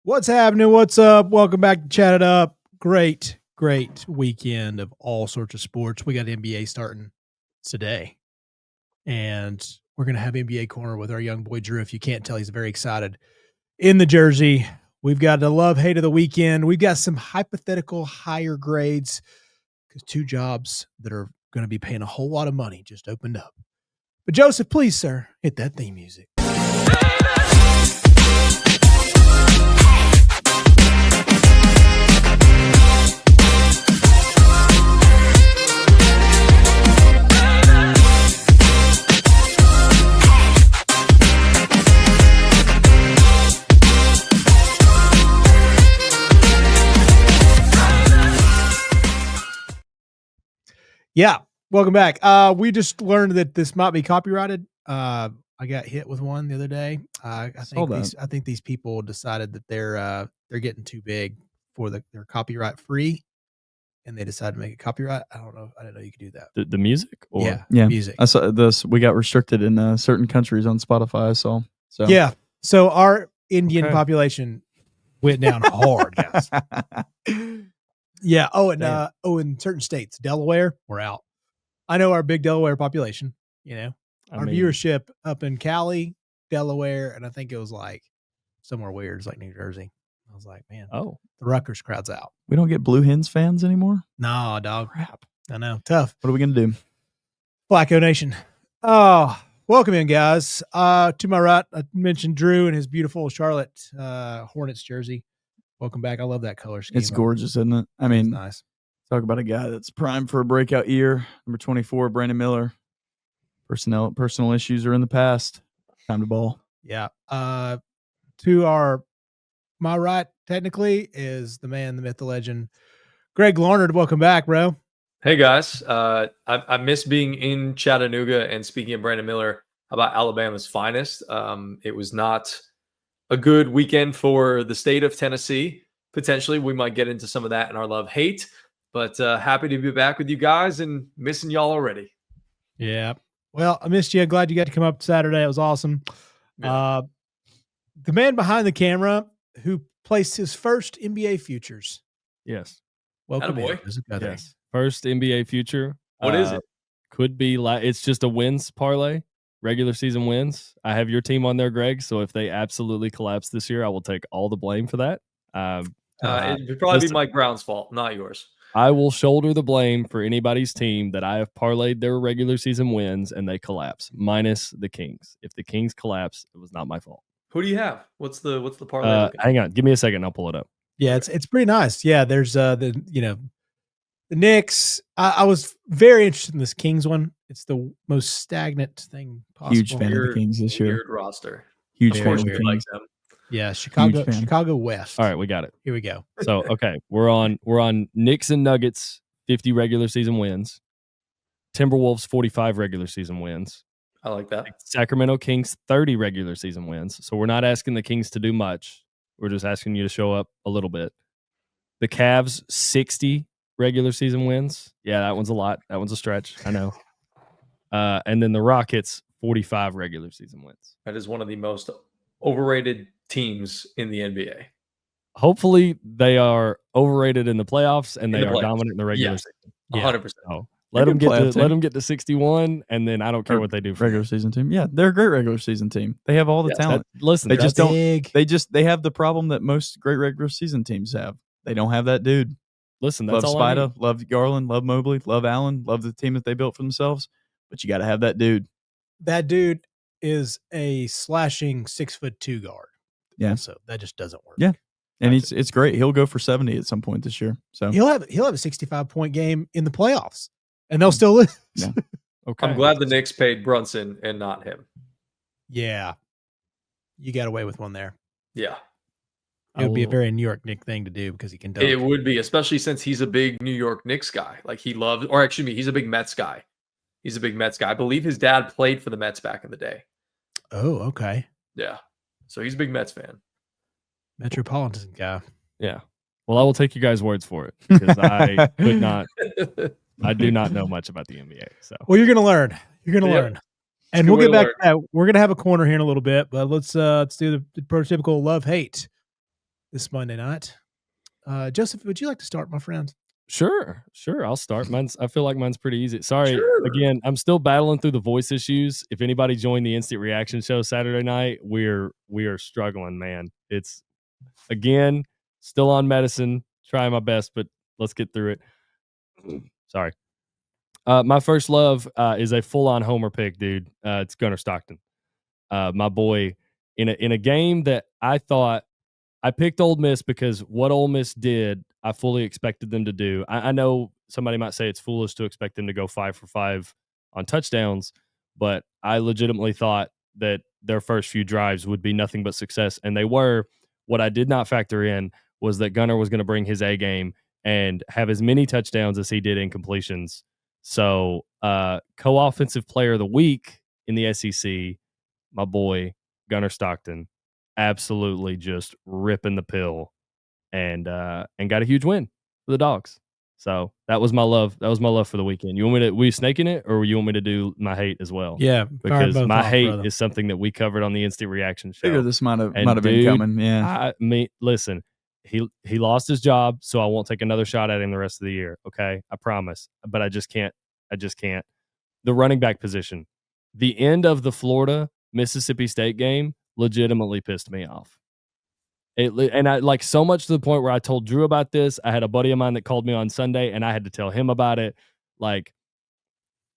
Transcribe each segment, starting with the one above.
What's happening? What's up? Welcome back to Chat It Up. Great weekend of all sorts of sports. We got NBA starting today, and we're going to have NBA Corner with our young boy Drew. If you can't tell, he's very excited in the jersey. We've got the love-hate of the weekend. We've got some hypothetical higher grades because two jobs that are going to be paying a whole lot of money just opened up. But Joseph, please, sir, hit that theme music. Yeah, welcome back. We just learned that this might be copyrighted. I got hit with one the other day. I think these people decided that they're getting too big for they're copyright free, and they decided to make it copyright. I don't know. I didn't know you could do that. The music, or yeah, music. I saw this. We got restricted in certain countries on Spotify. So yeah. So our Indian population went down hard, guys. Yeah. In certain states, Delaware, we're out. I know our big Delaware population, our viewership up in Cali, Delaware, and I think it was like somewhere weird. It's like New Jersey. I was like, man, the Rutgers crowd's out. We don't get Blue Hens fans anymore? No, dog. Crap. I know. Tough. What are we going to do? Flacco Nation. Oh, welcome in, guys. To my right, I mentioned Drew and his beautiful Charlotte Hornets jersey. Welcome back. I love that color scheme. It's gorgeous, isn't it? I mean, nice. Talk about a guy that's primed for a breakout year. Number 24, Brandon Miller. Personal issues are in the past. Time to ball. Yeah. To my right, technically, is the man, the myth, the legend, Greg Larnard. Welcome back, bro. Hey, guys. I miss being in Chattanooga, and speaking of Brandon Miller, about Alabama's finest. It was not a good weekend for the state of Tennessee. Potentially, we might get into some of that in our love-hate, but happy to be back with you guys and missing y'all already. Yeah. Well, I missed you. Glad you got to come up Saturday. It was awesome. Yeah. The man behind the camera who placed his first NBA futures. Yes. Welcome, boy. Yes. First NBA future. What is it? Could be it's just a wins parlay. Regular season wins. I have your team on there, Greg. So if they absolutely collapse this year, I will take all the blame for that. It would probably be Mike Brown's fault, not yours. I will shoulder the blame for anybody's team that I have parlayed their regular season wins and they collapse, minus the Kings. If the Kings collapse, it was not my fault. Who do you have? What's the parlay? Hang on, give me a second. I'll pull it up. Yeah, it's pretty nice. Yeah, there's the Knicks. I was very interested in this Kings one. It's the most stagnant thing possible. Huge fan of the Kings this year. Weird roster. Huge fan of the Kings. Like them. Yeah, Chicago West. All right, we got it. Here we go. So, okay, we're on Knicks and Nuggets 50 regular season wins. Timberwolves 45 regular season wins. I like that. Sacramento Kings 30 regular season wins. So we're not asking the Kings to do much. We're just asking you to show up a little bit. The Cavs 60 regular season wins. Yeah, that one's a lot. That one's a stretch. I know. And then the Rockets 45 regular season wins. That is one of the most overrated teams in the NBA. Hopefully they are overrated in the playoffs and they are dominant in the regular season. 100%. Oh, let them get to 61, and then I don't care what they do for regular season team. Yeah, they're a great regular season team. They have all the talent. They just don't. They have the problem that most great regular season teams have. They don't have that dude. Listen, that's love all Spida, love Garland, love Mobley, love Allen, love the team that they built for themselves. But you got to have that dude. That dude is a slashing 6'2" guard. Yeah, so that just doesn't work. Yeah, and it's great. He'll go for 70 at some point this year. So he'll have a 65-point game in the playoffs, and they'll still lose. Yeah. Okay. I'm glad the Knicks paid Brunson and not him. Yeah, you got away with one there. Yeah, it would be a very New York Knicks thing to do because he can dunk. It would be, especially since he's a big New York Knicks guy. Like he's a big Mets guy. He's a big Mets guy. I believe his dad played for the Mets back in the day. Oh, okay. Yeah. So he's a big Mets fan. Metropolitan guy. Yeah. Well, I will take you guys' words for it because I could not. I do not know much about the NBA. So, well, you're going to learn. You're going to learn, and we'll get back to that. We're going to have a corner here in a little bit, but let's do the prototypical love hate. this Monday night. Joseph, would you like to start, my friend? Sure. I'll start. I feel like mine's pretty easy. Sorry, again, I'm still battling through the voice issues. If anybody joined the Instant Reaction show Saturday night, we are struggling, man. It's, again, still on medicine, trying my best, but let's get through it. Sorry. My first love is a full-on homer pick, dude. It's Gunnar Stockton. My boy, in a game that I thought, I picked Ole Miss because what Ole Miss did, I fully expected them to do. I know somebody might say it's foolish to expect them to go 5 for 5 on touchdowns, but I legitimately thought that their first few drives would be nothing but success, and they were. What I did not factor in was that Gunnar was going to bring his A game and have as many touchdowns as he did in completions. So, co-offensive player of the week in the SEC, my boy, Gunnar Stockton, absolutely just ripping the pill and got a huge win for the Dogs. So that was my love. That was my love for the weekend. You want me to, we snaking it, or you want me to do my hate as well? Yeah, because my hate is something that we covered on the Instant Reaction show. Figure this might have been coming. Yeah, listen, he lost his job, so I won't take another shot at him the rest of the year. Okay, I promise. But I just can't. The running back position, the end of the Florida Mississippi State game legitimately pissed me off. And I, like, so much to the point where I told Drew about this. I had a buddy of mine that called me on Sunday, and I had to tell him about it. Like,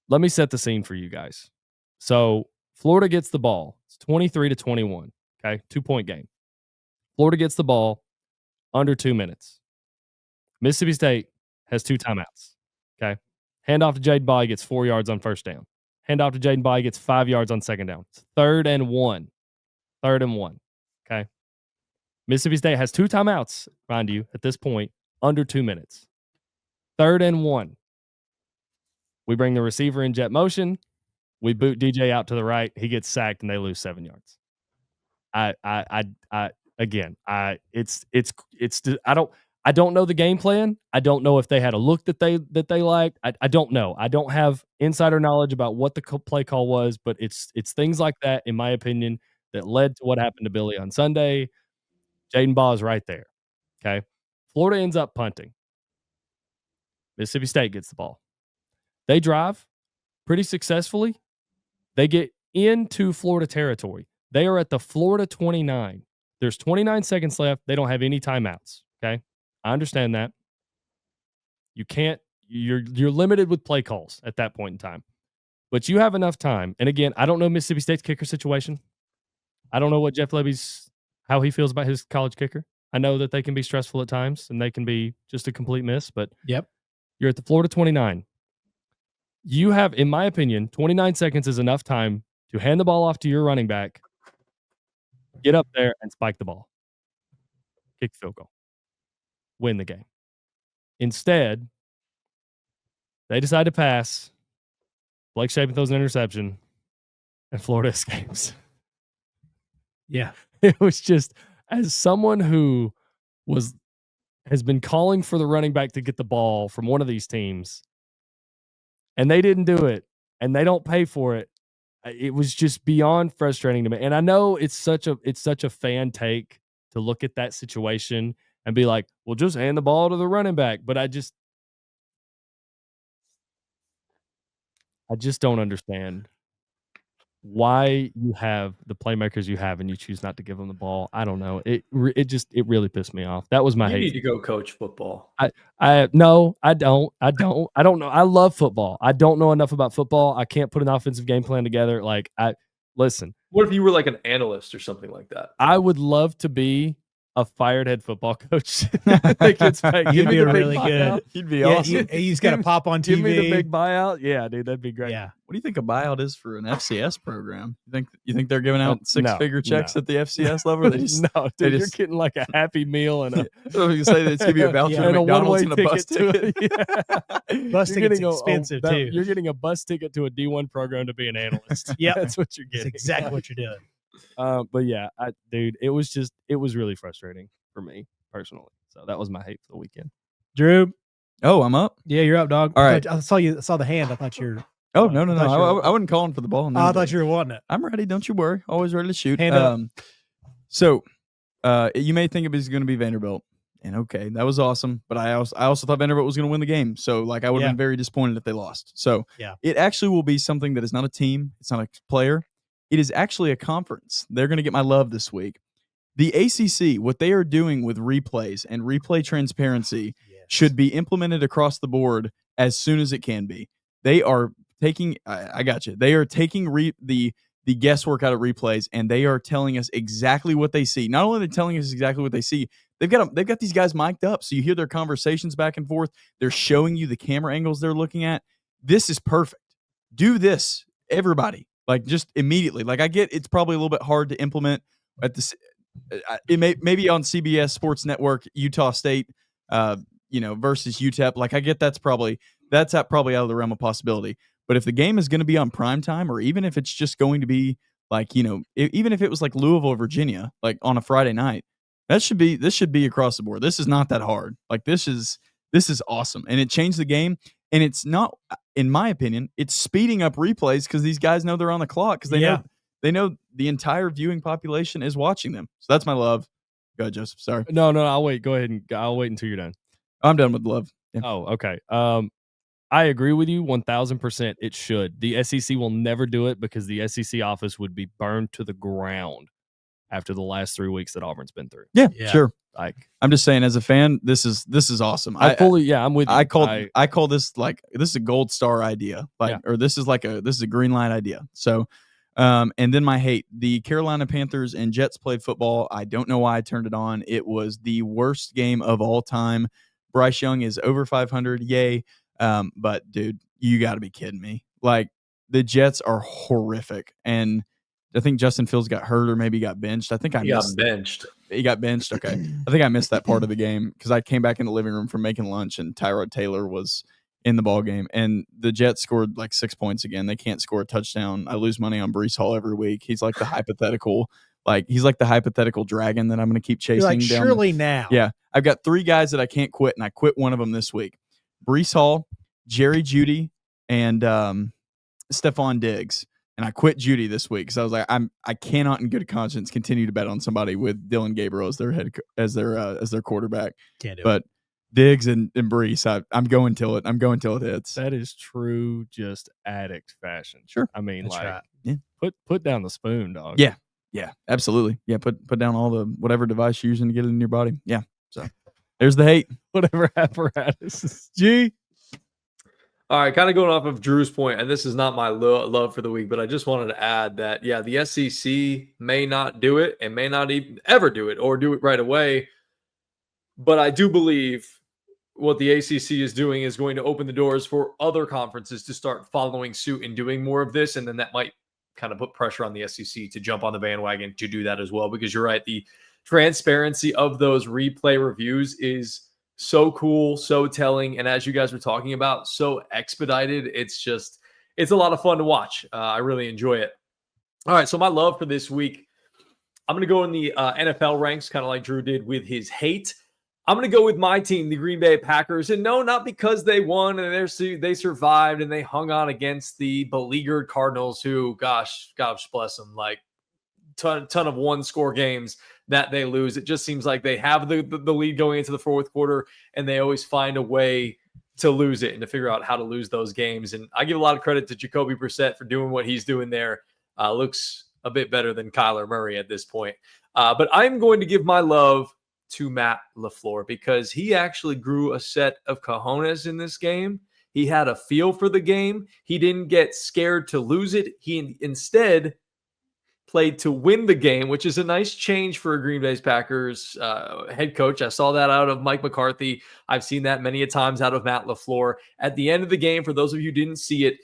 let me set the scene for you guys. So Florida gets the ball. It's 23-21. Okay, 2-point game. Florida gets the ball under 2 minutes. Mississippi State has 2 timeouts. Okay, hand off to Jaden Ball. He gets 4 yards on first down. Hand off to Jaden Ball. He gets 5 yards on second down. It's 3rd and 1. 3rd and 1. Okay. Mississippi State has 2 timeouts, mind you, at this point, under 2 minutes. 3rd and 1. We bring the receiver in jet motion. We boot DJ out to the right. He gets sacked, and they lose 7 yards. I don't know the game plan. I don't know if they had a look that they liked. I don't know. I don't have insider knowledge about what the play call was, but it's things like that, in my opinion, that led to what happened to Billy on Sunday. Jaden Ball is right there. Okay. Florida ends up punting. Mississippi State gets the ball. They drive pretty successfully. They get into Florida territory. They are at the Florida 29. There's 29 seconds left. They don't have any timeouts. Okay. I understand that. You can't, you're limited with play calls at that point in time. But you have enough time. And again, I don't know Mississippi State's kicker situation. I don't know what Jeff Levy's, how he feels about his college kicker. I know that they can be stressful at times and they can be just a complete miss, but you're at the Florida 29. You have, in my opinion, 29 seconds is enough time to hand the ball off to your running back, get up there and spike the ball, kick the field goal, win the game. Instead, they decide to pass. Blake Shapen throws an interception, and Florida escapes. Yeah. It was just, as someone who has been calling for the running back to get the ball from one of these teams, and they didn't do it, and they don't pay for it, it was just beyond frustrating to me. And I know it's such a fan take to look at that situation and be like, well, just hand the ball to the running back. But I just don't understand why you have the playmakers you have and you choose not to give them the ball. I don't know. It really pissed me off. That was my hate. You need to go coach football. No, I don't. I don't know. I love football. I don't know enough about football. I can't put an offensive game plan together. Like, listen. What if you were like an analyst or something like that? I would love to be a fired head football coach. You'd be really good. You'd be awesome. He's got to pop on TV. Give me the big buyout. Yeah, dude, that'd be great. Yeah. What do you think a buyout is for an FCS program? You think they're giving out six-figure checks at the FCS level? No, dude, you're getting like a Happy Meal and you say that it's gonna be a voucher to McDonald's and a bus ticket. Bus ticket's expensive too. You're getting a bus ticket to a D1 program to be an analyst. Yeah, that's what you're getting. That's exactly what you're doing. But yeah, dude, it was really frustrating for me personally. So that was my hate for the weekend. Drew, I'm up. Yeah, you're up, dog. All right, I saw the hand. I thought you're. Oh no! I wasn't calling for the ball. I thought you were wanting it. I'm ready. Don't you worry. Always ready to shoot. Hand up. So You may think it was going to be Vanderbilt. And okay, that was awesome. But I also thought Vanderbilt was going to win the game. So like I would have been very disappointed if they lost. So it actually will be something that is not a team. It's not a player. It is actually a conference. They're going to get my love this week. The ACC, what they are doing with replays and replay transparency should be implemented across the board as soon as it can be. They are taking, I got you. They are taking the guesswork out of replays, and they are telling us exactly what they see. Not only are they telling us exactly what they see, they've got these guys mic'd up, so you hear their conversations back and forth. They're showing you the camera angles they're looking at. This is perfect. Do this, everybody. Like just immediately. Like I get it's probably a little bit hard to implement at this. Maybe on CBS Sports Network, Utah State, versus UTEP. Like I get that's probably out of the realm of possibility. But if the game is going to be on prime time, or even if it's just going to be like even if it was like Louisville, Virginia, like on a Friday night, this should be across the board. This is not that hard. Like this is awesome, and it changed the game. And it's not, in my opinion, it's speeding up replays because these guys know they're on the clock because they know the entire viewing population is watching them. So that's my love. Go ahead, Joseph. Sorry. No, I'll wait. Go ahead, and I'll wait until you're done. I'm done with love. Yeah. Oh, okay. I agree with you 1,000%. It should. The SEC will never do it because the SEC office would be burned to the ground after the last 3 weeks that Auburn's been through. Yeah. Sure. Like I'm just saying, as a fan, this is awesome. I'm with you. I call this like this is a gold star idea, or this is a green light idea. So, and then my hate, the Carolina Panthers and Jets played football. I don't know why I turned it on. It was the worst game of all time. Bryce Young is over 500. Yay. But dude, you got to be kidding me. Like the Jets are horrific. And I think Justin Fields got hurt or maybe got benched. He got benched. He got benched. Okay. I think I missed that part of the game because I came back in the living room from making lunch and Tyrod Taylor was in the ball game. And the Jets scored like 6 points again. They can't score a touchdown. I lose money on Breece Hall every week. He's like the hypothetical dragon that I'm going to keep chasing. You're like, down. Surely now. Yeah. I've got 3 guys that I can't quit, and I quit one of them this week. Breece Hall, Jerry Jeudy, and Stephon Diggs. And I quit Judy this week because I was like, I cannot in good conscience continue to bet on somebody with Dylan Gabriel as their quarterback. Can't do but Diggs and Breece, I'm going till it hits. That is true, just addict fashion. Sure. I mean, That's like, right. Yeah. Put down the spoon, dog. Yeah, absolutely. Yeah, put down all the whatever device you're using to get it in your body. Yeah. So there's the hate. Whatever apparatus. G. All right, kind of going off of Drew's point, and this is not my love for the week, but I just wanted to add that, the SEC may not do it and may not even ever do it or do it right away. But I do believe what the ACC is doing is going to open the doors for other conferences to start following suit and doing more of this. And then that might kind of put pressure on the SEC to jump on the bandwagon to do that as well. Because you're right, the transparency of those replay reviews is so cool, so telling, and as you guys were talking about, so expedited. It's a lot of fun to watch. I really enjoy it. All right, so my love for this week, I'm going to go in the NFL ranks, kind of like Drew did with his hate. I'm going to go with my team, the Green Bay Packers, and no, not because they won and they survived and they hung on against the beleaguered Cardinals, who, gosh bless them, like ton of one-score games that they lose. It just seems like they have the lead going into the fourth quarter, and they always find a way to lose it and to figure out how to lose those games. And I give a lot of credit to Jacoby Brissett for doing what he's doing there. Looks a bit better than Kyler Murray at this point. But I'm going to give my love to Matt LaFleur because he actually grew a set of cojones in this game. He had a feel for the game. He didn't get scared to lose it. He instead played to win the game, which is a nice change for a Green Bay Packers head coach. I saw that out of Mike McCarthy. I've seen that many a times out of Matt LaFleur. At the end of the game, for those of you who didn't see it,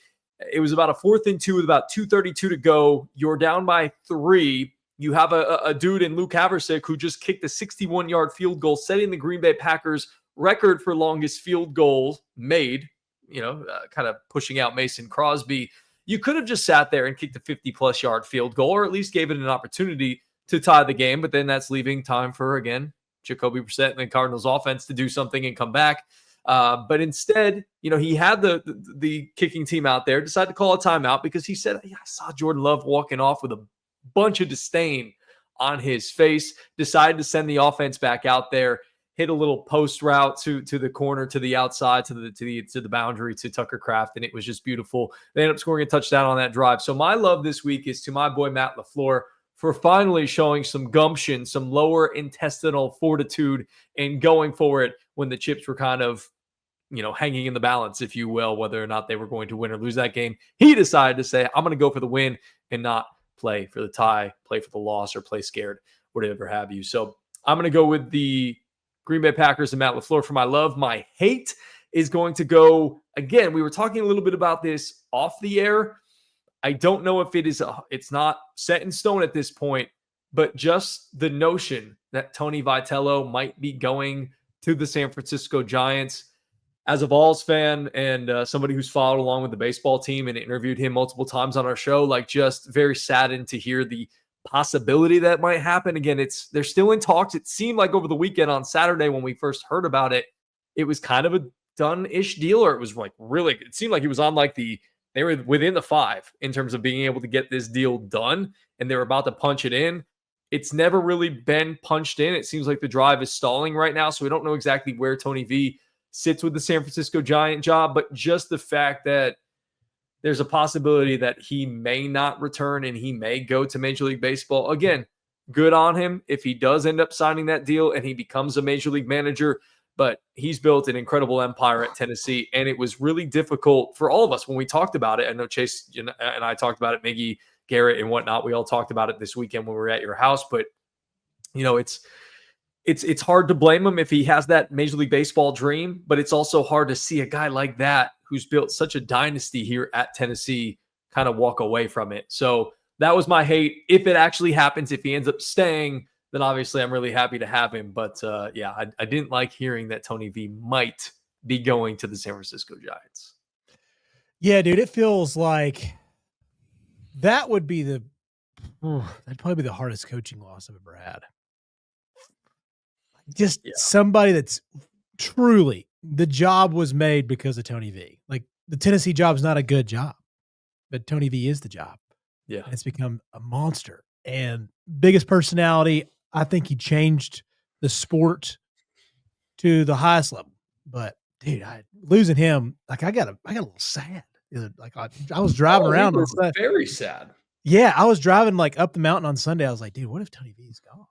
it was about a 4th and 2 with about 2:32 to go. You're down by 3. You have a dude in Luke Haversick who just kicked a 61-yard field goal, setting the Green Bay Packers record for longest field goal made, kind of pushing out Mason Crosby. You could have just sat there and kicked a 50-plus yard field goal, or at least gave it an opportunity to tie the game. But then that's leaving time for, again, Jacoby Brissett and the Cardinals offense to do something and come back. But instead, he had the kicking team out there, decided to call a timeout because he said, I saw Jordan Love walking off with a bunch of disdain on his face, decided to send the offense back out there, hit a little post route to the corner, to the outside, to the boundary, to Tucker Kraft, and it was just beautiful. They ended up scoring a touchdown on that drive. So my love this week is to my boy Matt LaFleur for finally showing some gumption, some lower intestinal fortitude, and going for it when the chips were kind of, hanging in the balance, if you will, whether or not they were going to win or lose that game. He decided to say, I'm going to go for the win and not play for the tie, play for the loss, or play scared, whatever have you. So I'm going to go with the Green Bay Packers and Matt LaFleur for my love. My hate is going to go, again, we were talking a little bit about this off the air. I don't know if it's not set in stone at this point, but just the notion that Tony Vitello might be going to the San Francisco Giants. As a Vols fan and somebody who's followed along with the baseball team and interviewed him multiple times on our show, just very saddened to hear the possibility that might happen. Again, they're still in talks. It seemed like over the weekend on Saturday when we first heard about it, it was kind of a done-ish deal, or it was really, it seemed like he was on they were within the 5 in terms of being able to get this deal done, and they were about to punch it in. It's never really been punched in. It seems like the drive is stalling right now, so we don't know exactly where Tony V sits with the San Francisco Giant job, but just the fact that there's a possibility that he may not return and he may go to Major League Baseball. Again, good on him if he does end up signing that deal and he becomes a Major League manager, but he's built an incredible empire at Tennessee, and it was really difficult for all of us when we talked about it. I know Chase and I talked about it, Miggy, Garrett, and whatnot. We all talked about it this weekend when we were at your house, but it's hard to blame him if he has that Major League Baseball dream, but it's also hard to see a guy like that who's built such a dynasty here at Tennessee kind of walk away from it. So that was my hate. If it actually happens, if he ends up staying, then obviously I'm really happy to have him. But I didn't like hearing that Tony V might be going to the San Francisco Giants. Yeah, dude, it feels like that would be that'd probably be the hardest coaching loss I've ever had. Somebody that's truly, the job was made because of Tony V. The Tennessee job's not a good job, but Tony V is the job. Yeah. And it's become a monster and biggest personality. I think he changed the sport to the highest level, but dude, losing him, I got a little sad. I was driving around on Sunday. Very sad. Yeah. I was driving up the mountain on Sunday. I was like, dude, what if Tony V's gone?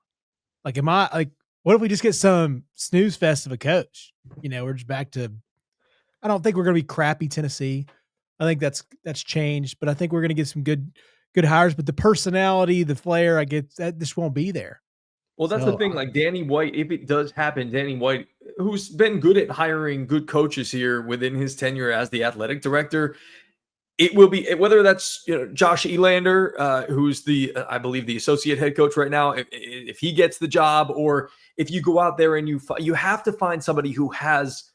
What if we just get some snooze fest of a coach? We're just back to, I don't think we're going to be crappy Tennessee. I think that's changed, but I think we're going to get some good hires, but the personality, the flair, I get that just won't be there. Well, that's the thing. Danny White, if it does happen, Danny White, who's been good at hiring good coaches here within his tenure as the athletic director, it will be, whether that's Josh Elander, who's I believe the associate head coach right now, if he gets the job, or if you go out there and you have to find somebody who has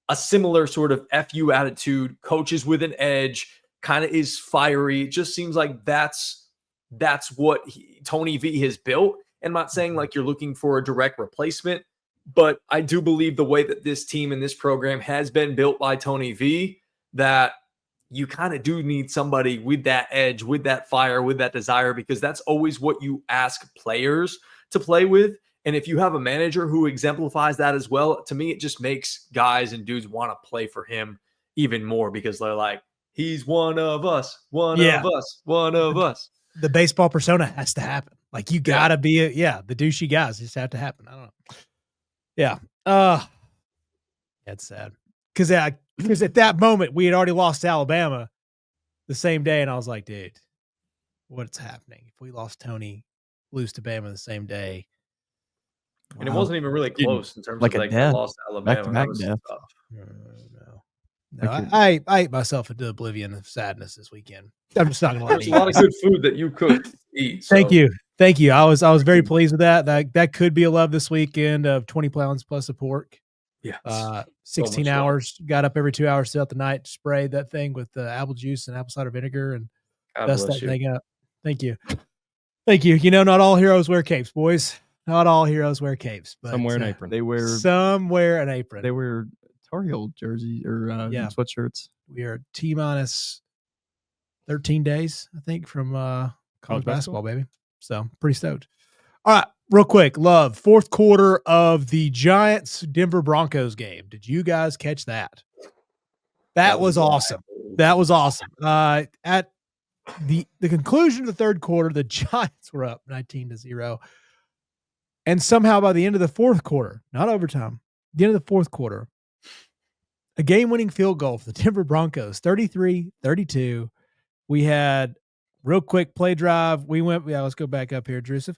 a similar sort of FU attitude, coaches with an edge, kind of is fiery. It just seems like that's what Tony V has built. And I'm not saying you're looking for a direct replacement, but I do believe the way that this team and this program has been built by Tony V, that you kind of do need somebody with that edge, with that fire, with that desire, because that's always what you ask players to play with. And if you have a manager who exemplifies that as well, to me, it just makes guys and dudes want to play for him even more, because they're like, he's one of us, one of us. The baseball persona has to happen. You gotta be the douchey guys just have to happen. I don't know. Yeah. That's sad. Because at that moment we had already lost to Alabama the same day, and I was like, dude, what's happening? If we lost Tony, lose to Bama the same day. And it wasn't even really close in terms of lost to Alabama. Back-to-back death. No, I ate myself into oblivion of sadness this weekend. I'm just not gonna lie. There's a lot of good food that you could eat. So. Thank you. I was very pleased with that. That could be a love this weekend of 20 pounds plus of pork. Yeah. 16 hours. Got up every 2 hours throughout the night, sprayed that thing with apple juice and apple cider vinegar, and dust that thing up. Thank you. Not all heroes wear capes, boys. Not all heroes wear capes. But some wear an apron. Some wear an apron. They wear Tar Heel jerseys or sweatshirts. We are T-minus 13 days, I think, from college basketball, baby. So pretty stoked. All right, real quick, Love, fourth quarter of the Giants-Denver Broncos game. Did you guys catch that? That was awesome. That was awesome. At the conclusion of the third quarter, the Giants were up 19-0. And somehow by the end of the fourth quarter, not overtime, the end of the fourth quarter, a game-winning field goal for the Denver Broncos, 33-32. We had real quick play drive. We went, let's go back up here, Drusif.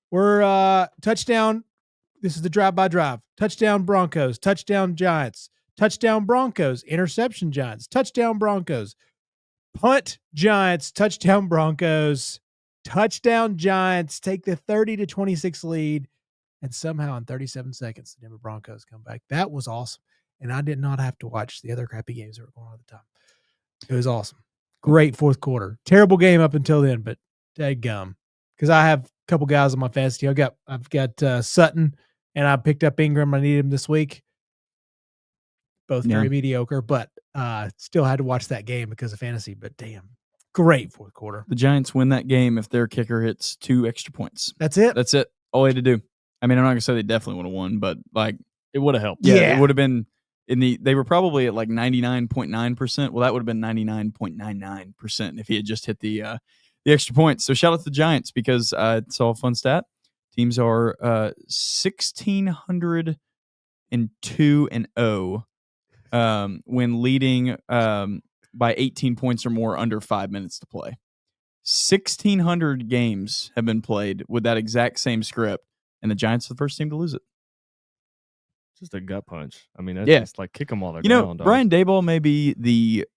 We're touchdown. This is the drive-by-drive. Touchdown Broncos, touchdown Giants, touchdown Broncos, interception Giants, touchdown Broncos, punt Giants, touchdown Broncos, touchdown Giants, take the 30-26 lead, and somehow in 37 seconds, the Denver Broncos come back. That was awesome. And I did not have to watch the other crappy games that were going on at the time. It was awesome. Great fourth quarter. Terrible game up until then, but dadgum. Because I have a couple guys on my fantasy team. I've got Sutton, and I picked up Ingram. I needed him this week. Both very mediocre, but still had to watch that game because of fantasy. But damn, great fourth quarter. The Giants win that game if their kicker hits 2 extra points. That's it. That's it. All they had to do. I mean, I'm not gonna say they definitely would have won, but like it would have helped. Yeah, it would have been they were probably at like 99.9%. Well, that would have been 99.99% if he had just hit the extra points. So shout out to the Giants because it's all a fun stat. Teams are 1,602-0 when leading by 18 points or more under 5 minutes to play. 1,600 games have been played with that exact same script, and the Giants are the first team to lose it. Just a gut punch. I mean, that's just like kick them all the ground. Brian Daboll may be the.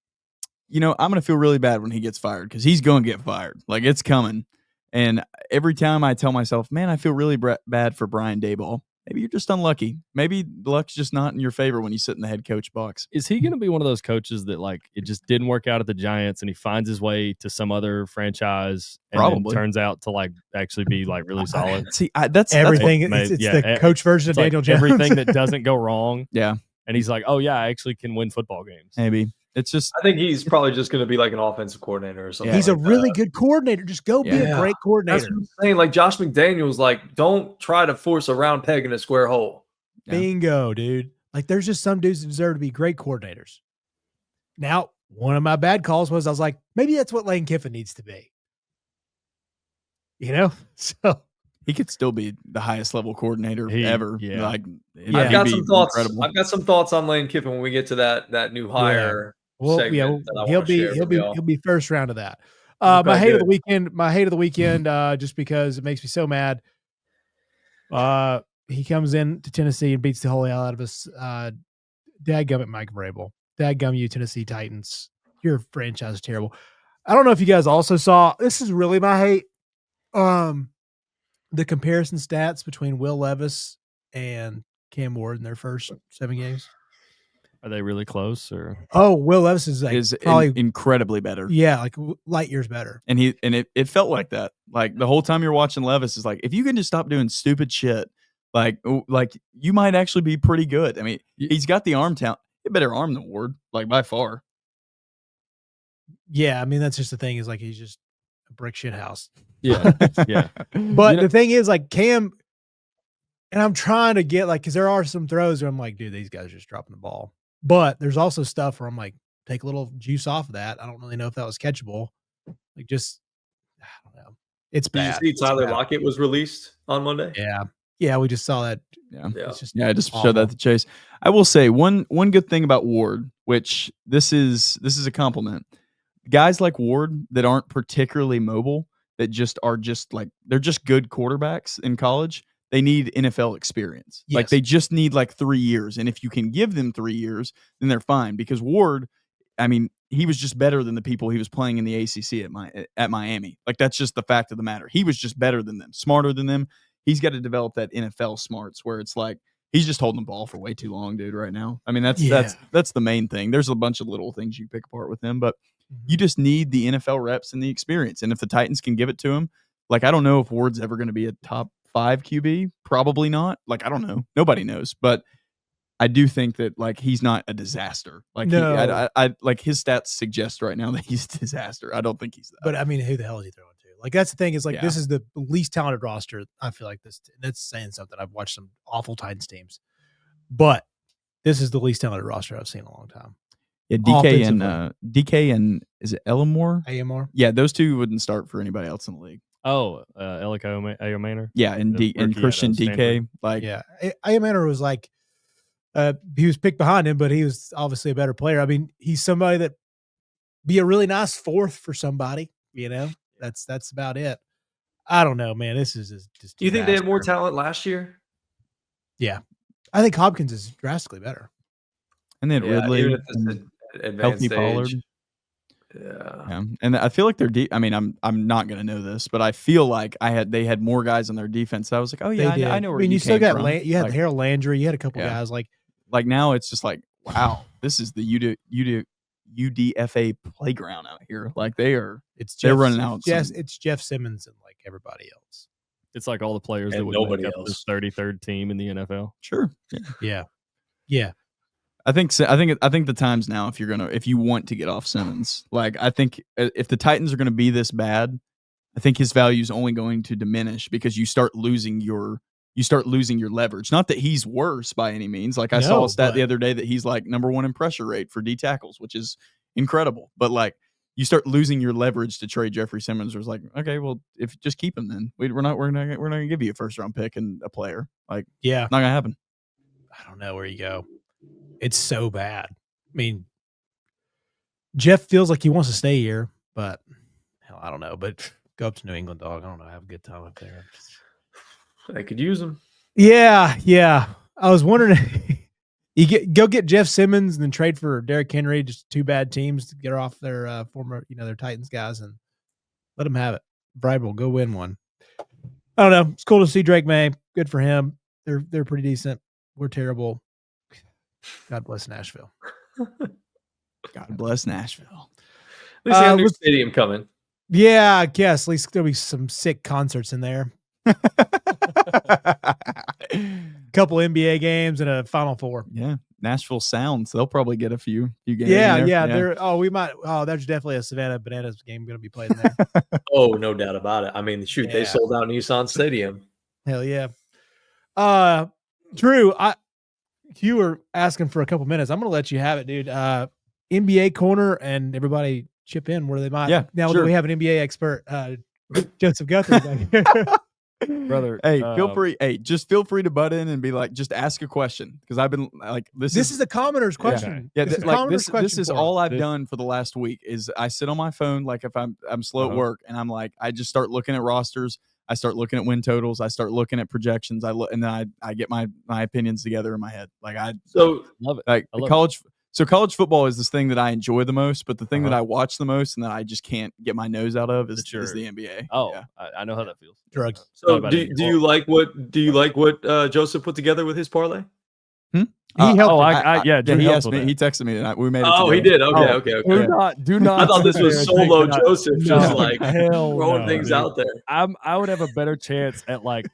I'm going to feel really bad when he gets fired because he's going to get fired. Like, it's coming. And every time I tell myself, man, I feel really bad for Brian Daboll. Maybe you're just unlucky. Maybe luck's just not in your favor when you sit in the head coach box. Is he going to be one of those coaches that, like, it just didn't work out at the Giants and he finds his way to some other franchise and then turns out to, like, actually be, like, really solid? See, that's everything. It's the coach version of Daniel Jones. Everything that doesn't go wrong. Yeah. And he's like, oh, yeah, I actually can win football games. Maybe. It's just. I think he's probably just going to be like an offensive coordinator or something. He's a really good coordinator. Just go be a great coordinator. That's what I'm saying. Like Josh McDaniels, like, don't try to force a round peg in a square hole. Yeah. Bingo, dude. Like, there's just some dudes that deserve to be great coordinators. Now, one of my bad calls was I was like, maybe that's what Lane Kiffin needs to be. So he could still be the highest level coordinator ever. Yeah. Like, I've got some thoughts. Incredible. I've got some thoughts on Lane Kiffin when we get to that new hire. Yeah. Well, he'll be first round of that. My hate of the weekend, just because it makes me so mad. He comes in to Tennessee and beats the holy hell out of us. Dadgum at Mike Vrabel. Dadgum you, Tennessee Titans. Your franchise is terrible. I don't know if you guys also saw. This is really my hate. The comparison stats between Will Levis and Cam Ward in their first 7 games. Are they really close? Or Will Levis is probably incredibly better. Yeah, like light years better. And it felt like that. Like the whole time you're watching Levis is like, if you can just stop doing stupid shit, like you might actually be pretty good. I mean, he's got the arm talent. He better arm than Ward, like by far. Yeah, I mean that's just the thing is like he's just a brick shit house. Yeah, yeah. But the thing is like Cam, and I'm trying to get like because there are some throws where I'm like, dude, these guys are just dropping the ball. But there's also stuff where I'm like, take a little juice off of that. I don't really know if that was catchable. Like, just, I don't know. It's bad. Did you see Tyler Lockett was released on Monday? Yeah. Yeah, we just saw that. Yeah. I just showed that to Chase. I will say one good thing about Ward, which this is a compliment. Guys like Ward that aren't particularly mobile, that just are just like, they're just good quarterbacks in college. They need NFL experience. Yes. Like they just need like 3 years. And if you can give them 3 years, then they're fine. Because Ward, I mean, he was just better than the people he was playing in the ACC at Miami. Like that's just the fact of the matter. He was just better than them, smarter than them. He's got to develop that NFL smarts where it's like he's just holding the ball for way too long, dude. Right now, I mean that's the main thing. There's a bunch of little things you pick apart with him, but you just need the NFL reps and the experience. And if the Titans can give it to him, like I don't know if Ward's ever going to be a top 5 QB, probably not. Like I don't know, nobody knows, but I do think that like he's not a disaster. Like I like his stats suggest right now that he's a disaster. I don't think he's that. But I mean, who the hell is he throwing to? Like that's the thing is like Yeah. this is the least talented roster. I feel like that's saying something. I've watched some awful Titans teams, but this is the least talented roster I've seen in a long time. Yeah, DK and is it Elmore? AMR. Yeah, those two wouldn't start for anybody else in the league. Oh, Alec Manor. Yeah, and Christian DK. Like, yeah, AMR was like, he was picked behind him, but he was obviously a better player. I mean, he's somebody that be a really nice fourth for somebody. You know, that's about it. I don't know, man. This is just. Do you think they had more talent last year? Yeah, I think Hopkins is drastically better. And they had Ridley, even at this advanced stage. Pollard. Yeah, and I feel like their I mean, I'm not gonna know this, but I feel like they had more guys on their defense. I was like, oh yeah, I know where. I mean, you still got you had like, Harold Landry, you had a couple guys like now it's just like, wow, this is the UDFA playground out here. Like they're running out. It's Jeff Simmons and like everybody else. It's like all the players and that would nobody make up else. the 33rd team in the NFL. Sure. Yeah. I think the time's now if you want to get off Simmons. Like I think if the Titans are going to be this bad, I think his value is only going to diminish because you start losing your leverage. Not that he's worse by any means. Like I saw a stat the other day that he's like number 1 in pressure rate for D tackles, which is incredible. But like you start losing your leverage to trade Jeffrey Simmons. It's like, okay, well, if just keep him, then we're not gonna give you a first round pick and a player. Like, not gonna happen. I don't know where you go. It's so bad. I mean, Jeff feels like he wants to stay here, but hell, I don't know. But go up to New England, dog. I don't know. Have a good time up there. I could use him. Yeah. I was wondering, go get Jeff Simmons and then trade for Derrick Henry. Just two bad teams to get off their former, their Titans guys, and let them have it. Bribe will go win one. I don't know. It's cool to see Drake May. Good for him. They're pretty decent. We're terrible. God bless Nashville. God bless Nashville. At least they have a new stadium coming. Yeah, I guess. At least there'll be some sick concerts in there. Couple NBA games and a Final Four. Yeah, Nashville Sounds. They'll probably get a few games. Yeah. There's definitely a Savannah Bananas game going to be played there. Oh, no doubt about it. I mean, shoot, they sold out Nissan Stadium. Hell yeah. Drew, you were asking for a couple minutes. I'm going to let you have it, dude. NBA corner and everybody chip in where they might. Yeah, now that we have an NBA expert, Joseph Guthrie back here. Brother, hey, feel free. Hey, just feel free to butt in and be like, just ask a question because I've been like, this is the commoner's question. Yeah, this is all I've done for the last week. Is I sit on my phone like if I'm slow at work and I'm like, I just start looking at rosters. I start looking at win totals. I start looking at projections. I look and then I get my opinions together in my head. Like love it. Like college. So college football is this thing that I enjoy the most, but the thing that I watch the most and that I just can't get my nose out of is the NBA. Oh, yeah. I know how that feels. Drugs. So do you like what Joseph put together with his parlay? He helped. He asked me. He texted me tonight. We made it. Oh, he did. Okay. Do not. I thought this was solo Joseph, just like throwing things dude. out there. I would have a better chance at like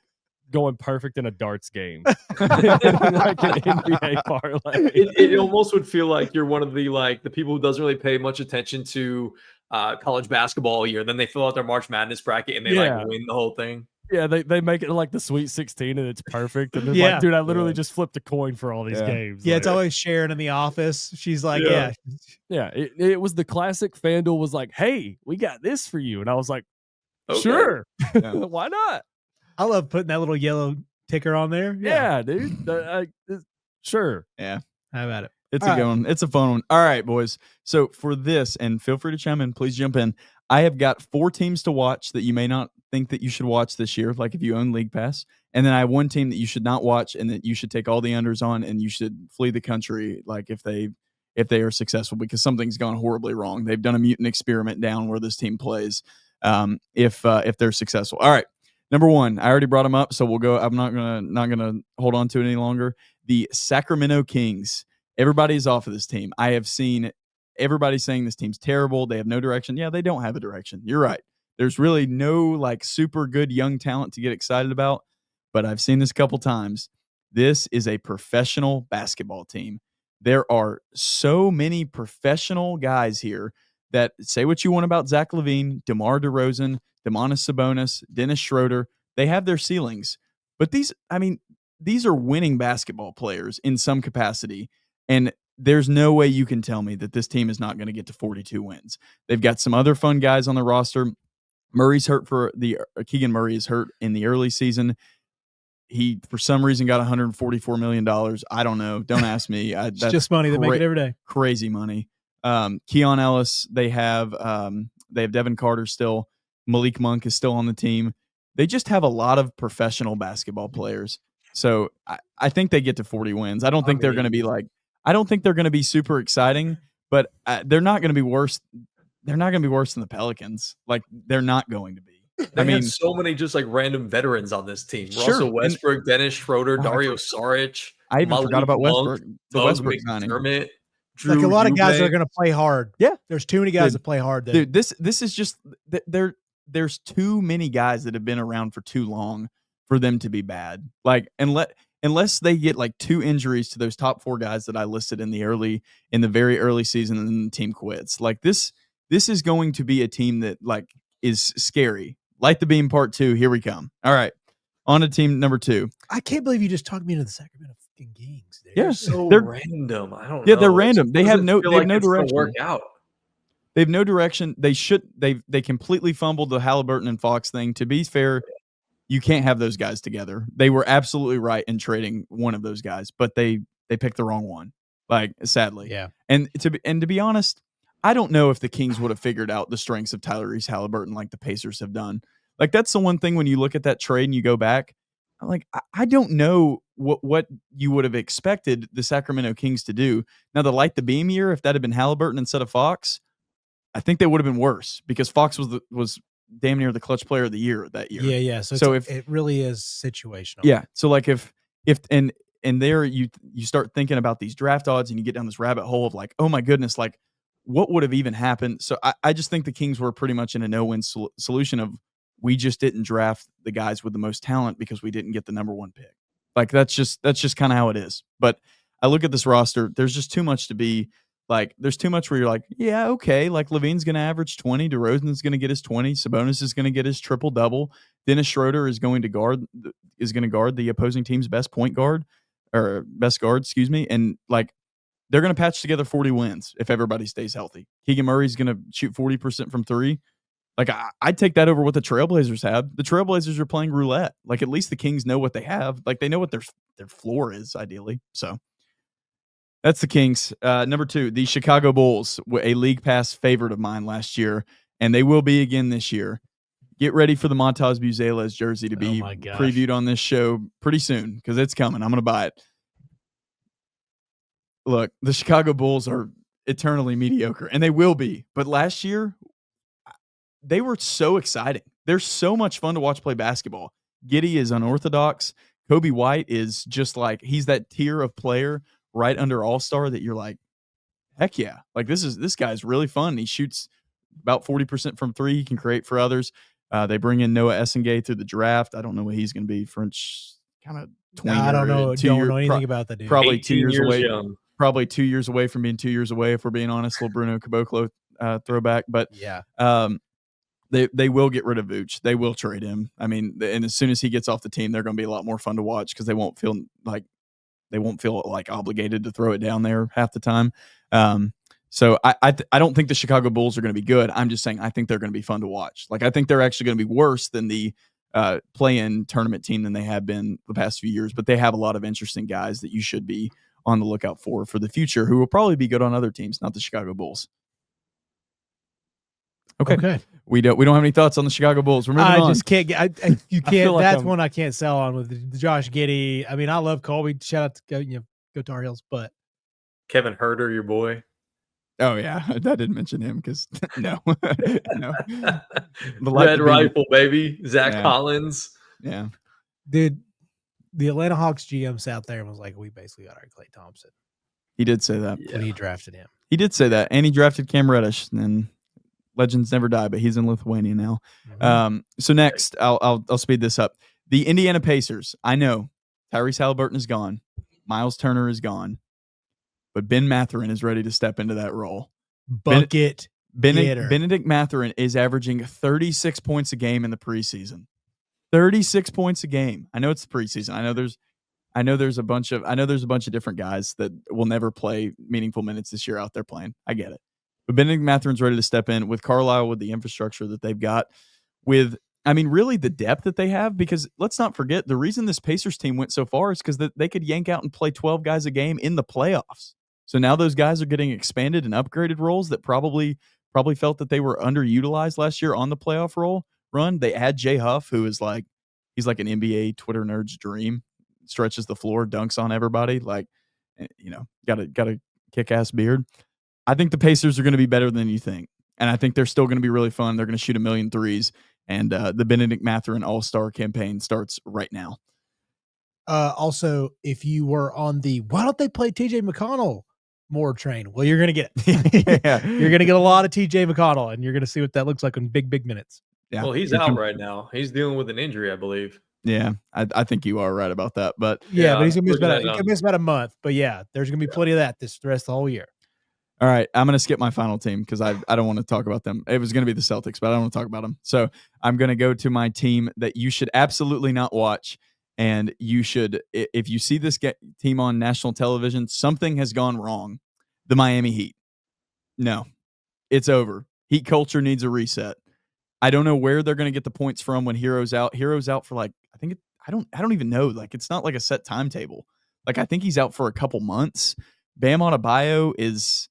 going perfect in a darts game than like an NBA parlay. It almost would feel like you're one of the people who doesn't really pay much attention to college basketball all year. Then they fill out their March Madness bracket and they win the whole thing. Yeah, they make it like the Sweet 16 and it's perfect. And then like, dude, I literally just flipped a coin for all these games. Yeah, like, it's always Sharon in the office. She's like, Yeah, it was the classic. FanDuel was like, hey, we got this for you. And I was like, sure. Why not? I love putting that little yellow ticker on there. Yeah, dude. Sure. Yeah. How about it? It's a good one. It's a fun one. All right, boys. So for this, and feel free to chime in, please jump in. I have got 4 teams to watch that you may not think that you should watch this year, like if you own League Pass. And then I have 1 team that you should not watch and that you should take all the unders on and you should flee the country, like if they are successful, because something's gone horribly wrong. They've done a mutant experiment down where this team plays if they're successful. All right. Number 1, I already brought them up, so we'll go. I'm not gonna hold on to it any longer. The Sacramento Kings. Everybody's off of this team. I have seen everybody saying this team's terrible. They have no direction. Yeah, they don't have a direction. You're right. There's really no like super good young talent to get excited about, but I've seen this a couple times. This is a professional basketball team. There are so many professional guys here that say what you want about Zach LaVine, DeMar DeRozan, Domantas Sabonis, Dennis Schroeder, they have their ceilings. But these are winning basketball players in some capacity. And there's no way you can tell me that this team is not going to get to 42 wins. They've got some other fun guys on the roster. Keegan Murray is hurt in the early season. He, for some reason, got $144 million. I don't know. Don't ask me. It's just money. They make it every day. Crazy money. Keon Ellis, they have Devin Carter still. Malik Monk is still on the team. They just have a lot of professional basketball players. So I think they get to 40 wins. I don't think they're going to be I don't think they're going to be super exciting, but they're not going to be worse. They're not going to be worse than the Pelicans. Like, they're not going to be. They have so many just like random veterans on this team. Sure. Russell Westbrook, Dennis Schroeder, Dario Saric. I even forgot about Monk, Westbrook. The Westbrook signing. Like a lot of guys that are going to play hard. Yeah. There's too many guys that play hard there. Dude, this is just there's too many guys that have been around for too long for them to be bad. Like, unless they get like 2 injuries to those top 4 guys that I listed in the very early season, and then the team quits. Like, this is going to be a team that like is scary. Light the Beam Part 2. Here we come. All right. On to team number 2. I can't believe you just talked me into the Sacramento fucking Kings. Yeah, they're random. I don't know. Yeah, they're random. They have no direction. Work out. They have no direction. They completely fumbled the Halliburton and Fox thing. To be fair, you can't have those guys together. They were absolutely right in trading one of those guys, but they picked the wrong one. Like, sadly. Yeah. And to be honest, I don't know if the Kings would have figured out the strengths of Tyrese Halliburton like the Pacers have done. Like, that's the one thing when you look at that trade and you go back, I'm like, I don't know what you would have expected the Sacramento Kings to do. Now, the Light the Beam year, if that had been Halliburton instead of Fox, I think they would have been worse because Fox was damn near the clutch player of the year that year. Yeah. So if it really is situational. Yeah. So like if there you start thinking about these draft odds and you get down this rabbit hole of like, oh my goodness, like what would have even happened? So I just think the Kings were pretty much in a no-win solution of we just didn't draft the guys with the most talent because we didn't get the number 1 pick. Like, that's just kind of how it is. But I look at this roster, there's just too much to be like, there's too much where you're like, yeah, okay, like Levine's going to average 20, DeRozan's going to get his 20, Sabonis is going to get his triple double, Dennis Schroeder is going to guard the opposing team's best point guard or best guard, excuse me, and like they're going to patch together 40 wins if everybody stays healthy. Keegan Murray's going to shoot 40% from 3. Like, I'd take that over what the Trailblazers have. The Trailblazers are playing roulette. Like, at least the Kings know what they have. Like, they know what their floor is, ideally. So that's the Kings. Number 2, the Chicago Bulls, a league pass favorite of mine last year, and they will be again this year. Get ready for the Montaz Buzeles jersey to be previewed on this show pretty soon because it's coming. I'm going to buy it. Look, the Chicago Bulls are eternally mediocre, and they will be. But last year, they were so exciting. They're so much fun to watch play basketball. Giddey is unorthodox. Kobe White is just like, he's that tier of player right under All-Star that you're like, heck yeah. Like, this guy's really fun. He shoots about 40% from 3. He can create for others. They bring in Noah Essengay through the draft. I don't know what he's going to be. French kind of 20. I don't know. Don't know anything about that dude. Probably 2 years away. Young. Probably 2 years away from being 2 years away, if we're being honest. Little Bruno Caboclo throwback. But yeah. They will get rid of Vooch. They will trade him. I mean, and as soon as he gets off the team, they're going to be a lot more fun to watch because they won't feel like obligated to throw it down there half the time. So I don't think the Chicago Bulls are going to be good. I'm just saying I think they're going to be fun to watch. Like, I think they're actually going to be worse than the play-in tournament team than they have been the past few years. But they have a lot of interesting guys that you should be on the lookout for the future, who will probably be good on other teams, not the Chicago Bulls. Okay. We don't have any thoughts on the Chicago Bulls. We're moving on. I just can't get. You can't. like That's one I can't sell on with the Josh Giddey. I mean, I love Colby. Shout out to go Tar Heels, but Kevin Herter, your boy. Oh yeah, I didn't mention him because no. The Red Rifle, baby. Zach Collins. Yeah, dude. The Atlanta Hawks GM sat there and was like, "We basically got our Klay Thompson." He did say that when he drafted him. He did say that, and he drafted Cam Reddish, and legends never die, but he's in Lithuania now. Mm-hmm. So next, I'll speed this up. The Indiana Pacers. I know Tyrese Halliburton is gone, Miles Turner is gone, but Ben Mathurin is ready to step into that role. Bucket Benedict Mathurin is averaging 36 points a game in the preseason. 36 points a game. I know it's the preseason. I know there's a bunch of different guys that will never play meaningful minutes this year out there playing. I get it. But Benedict Mathurin's ready to step in with Carlisle, with the infrastructure that they've got, with really the depth that they have, because let's not forget the reason this Pacers team went so far is because they could yank out and play 12 guys a game in the playoffs. So now those guys are getting expanded and upgraded roles that probably felt that they were underutilized last year on the playoff run. They add Jay Huff, who is he's like an NBA Twitter nerd's dream, stretches the floor, dunks on everybody, got a kick-ass beard. I think the Pacers are going to be better than you think. And I think they're still going to be really fun. They're going to shoot 1,000,000 threes. And the Benedict Mathurin All-Star campaign starts right now. Also, if you were on the why don't they play TJ McConnell more train, well, you're going to get it. Yeah. You're going to get a lot of TJ McConnell, and you're going to see what that looks like in big minutes. Yeah. Well, he's out right now. He's dealing with an injury, I believe. Yeah, I think you are right about that. But but he's going to miss about a month. But yeah, there's going to be plenty of that the rest of the whole year. All right, I'm going to skip my final team because I don't want to talk about them. It was going to be the Celtics, but I don't want to talk about them. So I'm going to go to my team that you should absolutely not watch. And you should, if you see this team on national television, something has gone wrong. The Miami Heat. No, it's over. Heat culture needs a reset. I don't know where they're going to get the points from when Hero's out. Hero's out for I don't even know. It's not like a set timetable. I think he's out for a couple months. Bam Adebayo is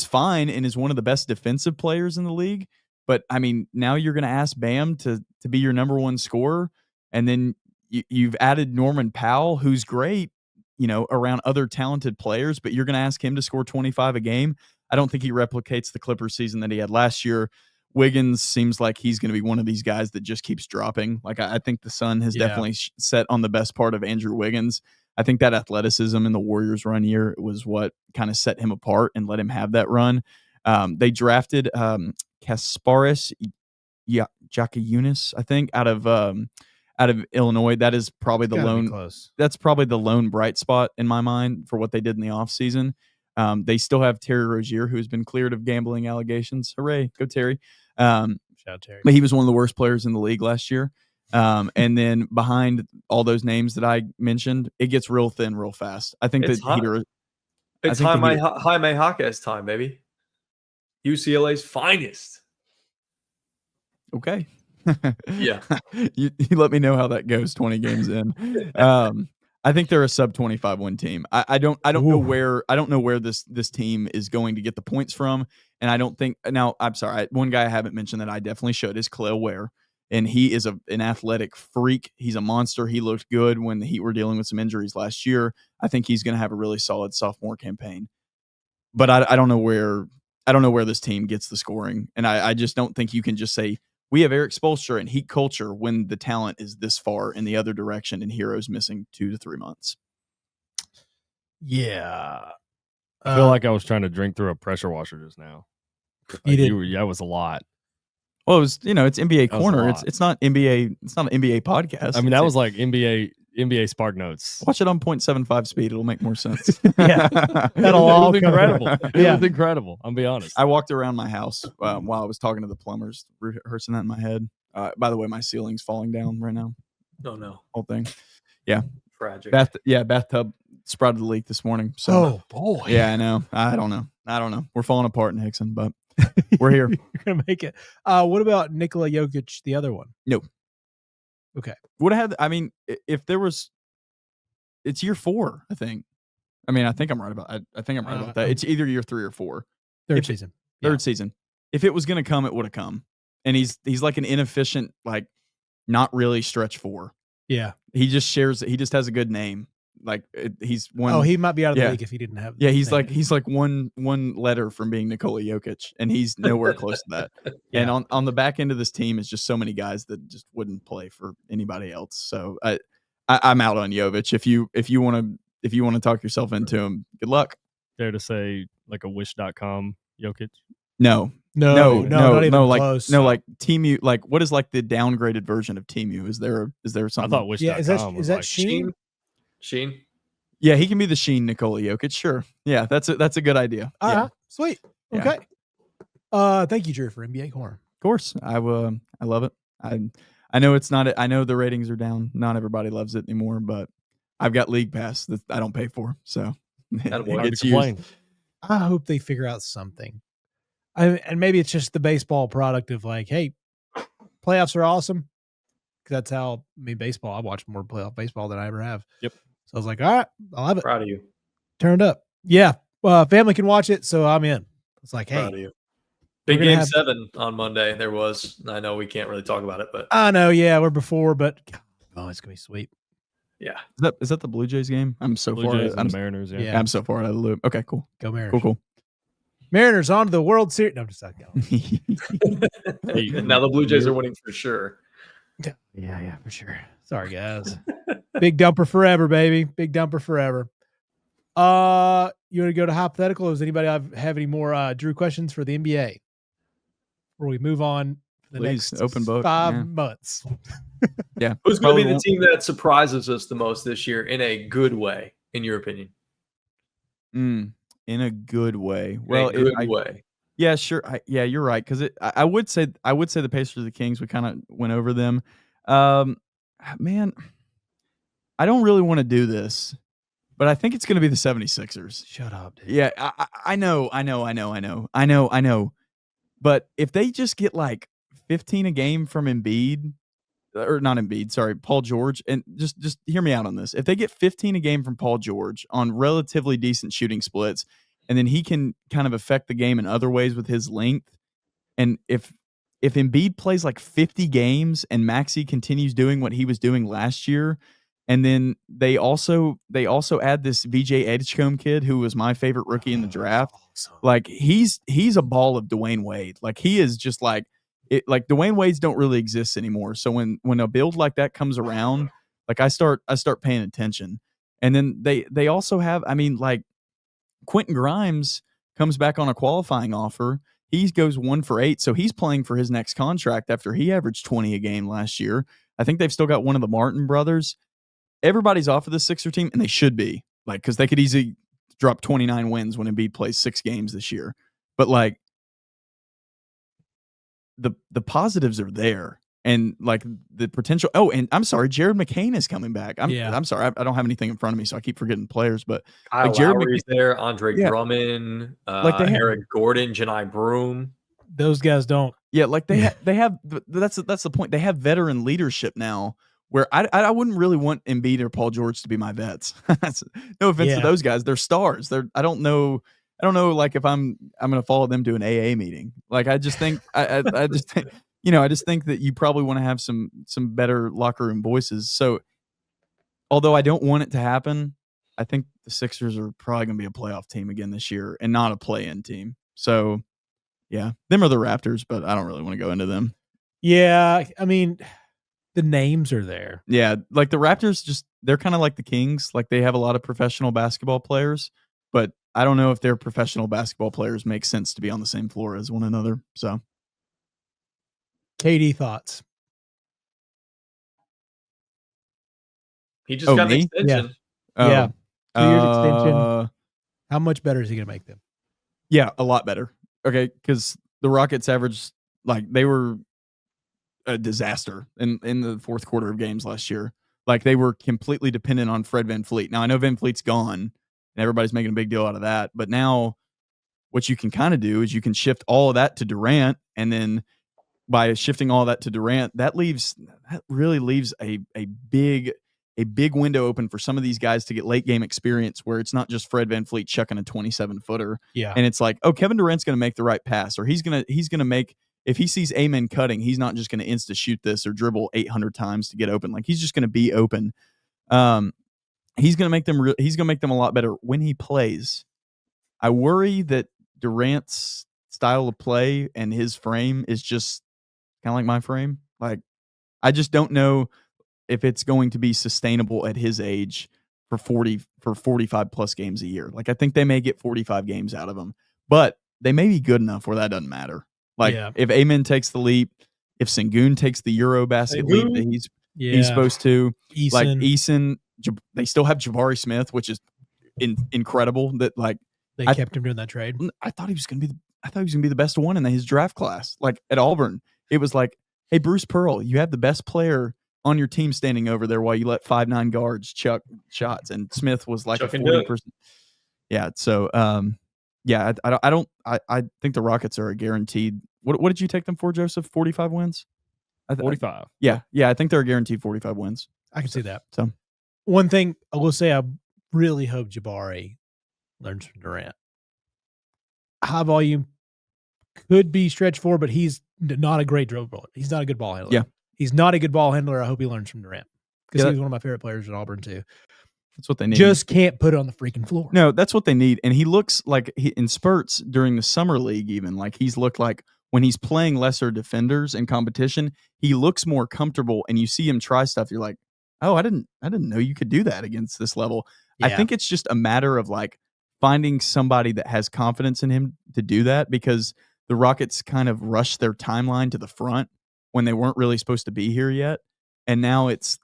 fine and is one of the best defensive players in the league. But now you're going to ask Bam to be your number one scorer, and then you've added Norman Powell, who's great, around other talented players, but you're going to ask him to score 25 a game. I don't think he replicates the Clippers season that he had last year. Wiggins seems like he's going to be one of these guys that just keeps dropping. I think the sun has definitely set on the best part of Andrew Wiggins. I think that athleticism in the Warriors run year was what kind of set him apart and let him have that run. They drafted Kasparis Giacchiunas, I think, out of Illinois. That is probably that's probably the lone bright spot in my mind for what they did in the offseason. They still have Terry Rozier, who's been cleared of gambling allegations. Hooray, go Terry. Shout out Terry. But he was one of the worst players in the league last year. And then behind all those names that I mentioned, it gets real thin real fast. I think it's that it's Jaime Jaquez time, baby. UCLA's finest. Okay. Yeah. you let me know how that goes 20 games in. I think they're a sub 25 win team. I don't know where this team is going to get the points from. And I don't think now I'm sorry. One guy I haven't mentioned that I definitely should is Khalil Ware. And he is an athletic freak. He's a monster. He looked good when the Heat were dealing with some injuries last year. I think he's going to have a really solid sophomore campaign. But I don't know where this team gets the scoring. And I just don't think you can just say, we have Eric Spoelstra and Heat culture when the talent is this far in the other direction and Hero's missing 2 to 3 months. Yeah. I feel like I was trying to drink through a pressure washer just now. That was a lot. Well, it was, it's NBA Corner. It's not NBA. It's not an NBA podcast. That was like NBA Spark Notes. Watch it on 0.75 speed. It'll make more sense. Yeah, that'll all be incredible. It was incredible. I'll be honest. I walked around my house while I was talking to the plumbers, rehearsing that in my head. By the way, my ceiling's falling down right now. Oh no, whole thing. Yeah, tragic. Bathtub sprouted a leak this morning. So, oh boy. Yeah, I know. I don't know. We're falling apart in Hickson, but we're here. You're gonna make it. What about Nikola Jokic, the other one? No. Okay. Would have had. If there was, it's year 4. I think. I think I'm right about. I think I'm right about that. It's either year 3 or 4. Third season. If it was going to come, it would have come. And he's like an inefficient, not really stretch 4. Yeah. He just has a good name. He's one. Oh, he might be out of the league if he didn't have. Yeah, he's like one letter from being Nikola Jokic, and he's nowhere close to that. Yeah. And on the back end of this team is just so many guys that just wouldn't play for anybody else. So I'm out on Jovic. If you want to talk yourself into him, good luck. Dare to say like a wish.com Jokic? No, not even close. Temu. What is the downgraded version of Temu? Is there something? I thought wish.com. Yeah, is that Sheen? Sheen. Yeah, he can be the Sheen Nikola Jokic. Sure. Yeah, that's a good idea. Sweet. Okay. Thank you, Drew, for NBA corner. Of course, I love it. I know it's not. I know the ratings are down. Not everybody loves it anymore, but I've got League Pass that I don't pay for, so it's used. I hope they figure out something. And maybe it's just the baseball product of like, hey, playoffs are awesome. Because that's how, baseball, I watch more playoff baseball than I ever have. Yep. So I was like, all right, I'll have it. Proud of you. Turned up. Yeah. Family can watch it, so I'm in. It's like, hey. Proud of you. Big game 7 on Monday. There was. I know we can't really talk about it, but I know, yeah, we're before, but it's gonna be sweet. Yeah. Is that the Blue Jays game? I'm so Blue far. Jays and the Mariners. Yeah. I'm so far out of the loop. Okay, cool. Go Mariners. Cool. Mariners on to the World Series. No, I'm just not going. Now the Blue Jays are winning for sure. Yeah, for sure. Sorry, guys. Big dumper forever, baby. Big dumper forever. You want to go to hypothetical? Does anybody have any more Drew questions for the NBA? Before we move on for the Please, next open book. 5 months. Yeah. Who's going to be the team that surprises us the most this year in a good way, in your opinion? In a good way. Well, in a good way. Yeah, sure. You're right. Because I would say the Pacers, the Kings. We kind of went over them. Man, I don't really want to do this, but I think it's going to be the 76ers. Shut up, dude. Yeah, I know. But if they just get like 15 a game from Embiid, or not Embiid, sorry, Paul George, and just hear me out on this. If they get 15 a game from Paul George on relatively decent shooting splits, and then he can kind of affect the game in other ways with his length, and if Embiid plays like 50 games and Maxey continues doing what he was doing last year, and then they also add this VJ Edgecombe kid who was my favorite rookie in the draft. Like he's a ball of Dwayne Wade. Like he is just like it. Like Dwayne Wade's don't really exist anymore. So when a build like that comes around, like I start paying attention. And then they also have, like Quentin Grimes comes back on a qualifying offer. He goes 1 for 8, so he's playing for his next contract after he averaged 20 a game last year. I think they've still got one of the Martin brothers. Everybody's off of the Sixer team, and they should be, like, because they could easily drop 29 wins when Embiid plays 6 games this year. But like the positives are there, and like the potential. Oh, and I'm sorry, Jared McCain is coming back. I'm sorry, I don't have anything in front of me, so I keep forgetting players. But Kyle like Jared Lowry's there, Andre Drummond, Eric Gordon, Janai Broom. Those guys don't. Yeah, like they have. That's the point. They have veteran leadership now. Where I wouldn't really want Embiid or Paul George to be my vets. No offense to those guys. They're stars. I don't know like if I'm going to follow them to an AA meeting. Like I just think I just think I just think that you probably want to have some better locker room voices. So although I don't want it to happen, I think the Sixers are probably going to be a playoff team again this year and not a play-in team. So yeah, them are the Raptors, but I don't really want to go into them. Yeah, the names are there. Yeah, like the Raptors, they're kind of like the Kings. Like they have a lot of professional basketball players, but I don't know if their professional basketball players make sense to be on the same floor as one another. So, KD thoughts? He just got an extension. Yeah. 2 years extension. How much better is he going to make them? Yeah, a lot better. Okay, because the Rockets averaged, like, they were a disaster in the fourth quarter of games last year. Like they were completely dependent on Fred VanVleet. Now I know VanVleet's gone and everybody's making a big deal out of that, but now what you can kind of do is you can shift all of that to Durant, and then by shifting all that to Durant, that really leaves a big window open for some of these guys to get late game experience where it's not just Fred VanVleet chucking a 27-footer. Yeah. And it's like, oh, Kevin Durant's going to make the right pass, or he's going to make, if he sees Amen cutting, he's not just going to insta shoot this or dribble 800 times to get open. Like he's just going to be open. He's going to make them. He's going to make them a lot better when he plays. I worry that Durant's style of play and his frame is just kind of like my frame. Like I just don't know if it's going to be sustainable at his age for 45 plus games a year. Like I think they may get 45 games out of him, but they may be good enough where that doesn't matter. Like if Amen takes the leap, if Sengun takes the Euro basket leap that he's supposed to, like Eason, they still have Jabari Smith, which is incredible. That like they kept him during that trade. I thought he was going to be I thought he was going to be the best one in his draft class. Like at Auburn, it was like, hey, Bruce Pearl, you have the best player on your team standing over there while you let 5'9" guards chuck shots, and Smith was like Chuck a and 40%. Yeah, so yeah, I think the Rockets are a guaranteed. What did you take them for, Joseph? 45 wins? 45. Yeah, I think they're a guaranteed 45 wins. I can see that. So one thing I will say, I really hope Jabari learns from Durant. High volume could be stretched for, but he's not a great dribbler. He's not a good ball handler. Yeah. He's not a good ball handler. I hope he learns from Durant because Yeah, he was one of my favorite players at Auburn too. That's what they need. Just can't put it on the freaking floor. No, that's what they need. And he looks like in spurts during the summer league, even like he's looked like when he's playing lesser defenders in competition, he looks more comfortable. And you see him try stuff. You're like, oh, I didn't know you could do that against this level. Yeah. I think it's just a matter of like finding somebody that has confidence in him to do that, because the Rockets kind of rushed their timeline to the front when they weren't really supposed to be here yet. And now it's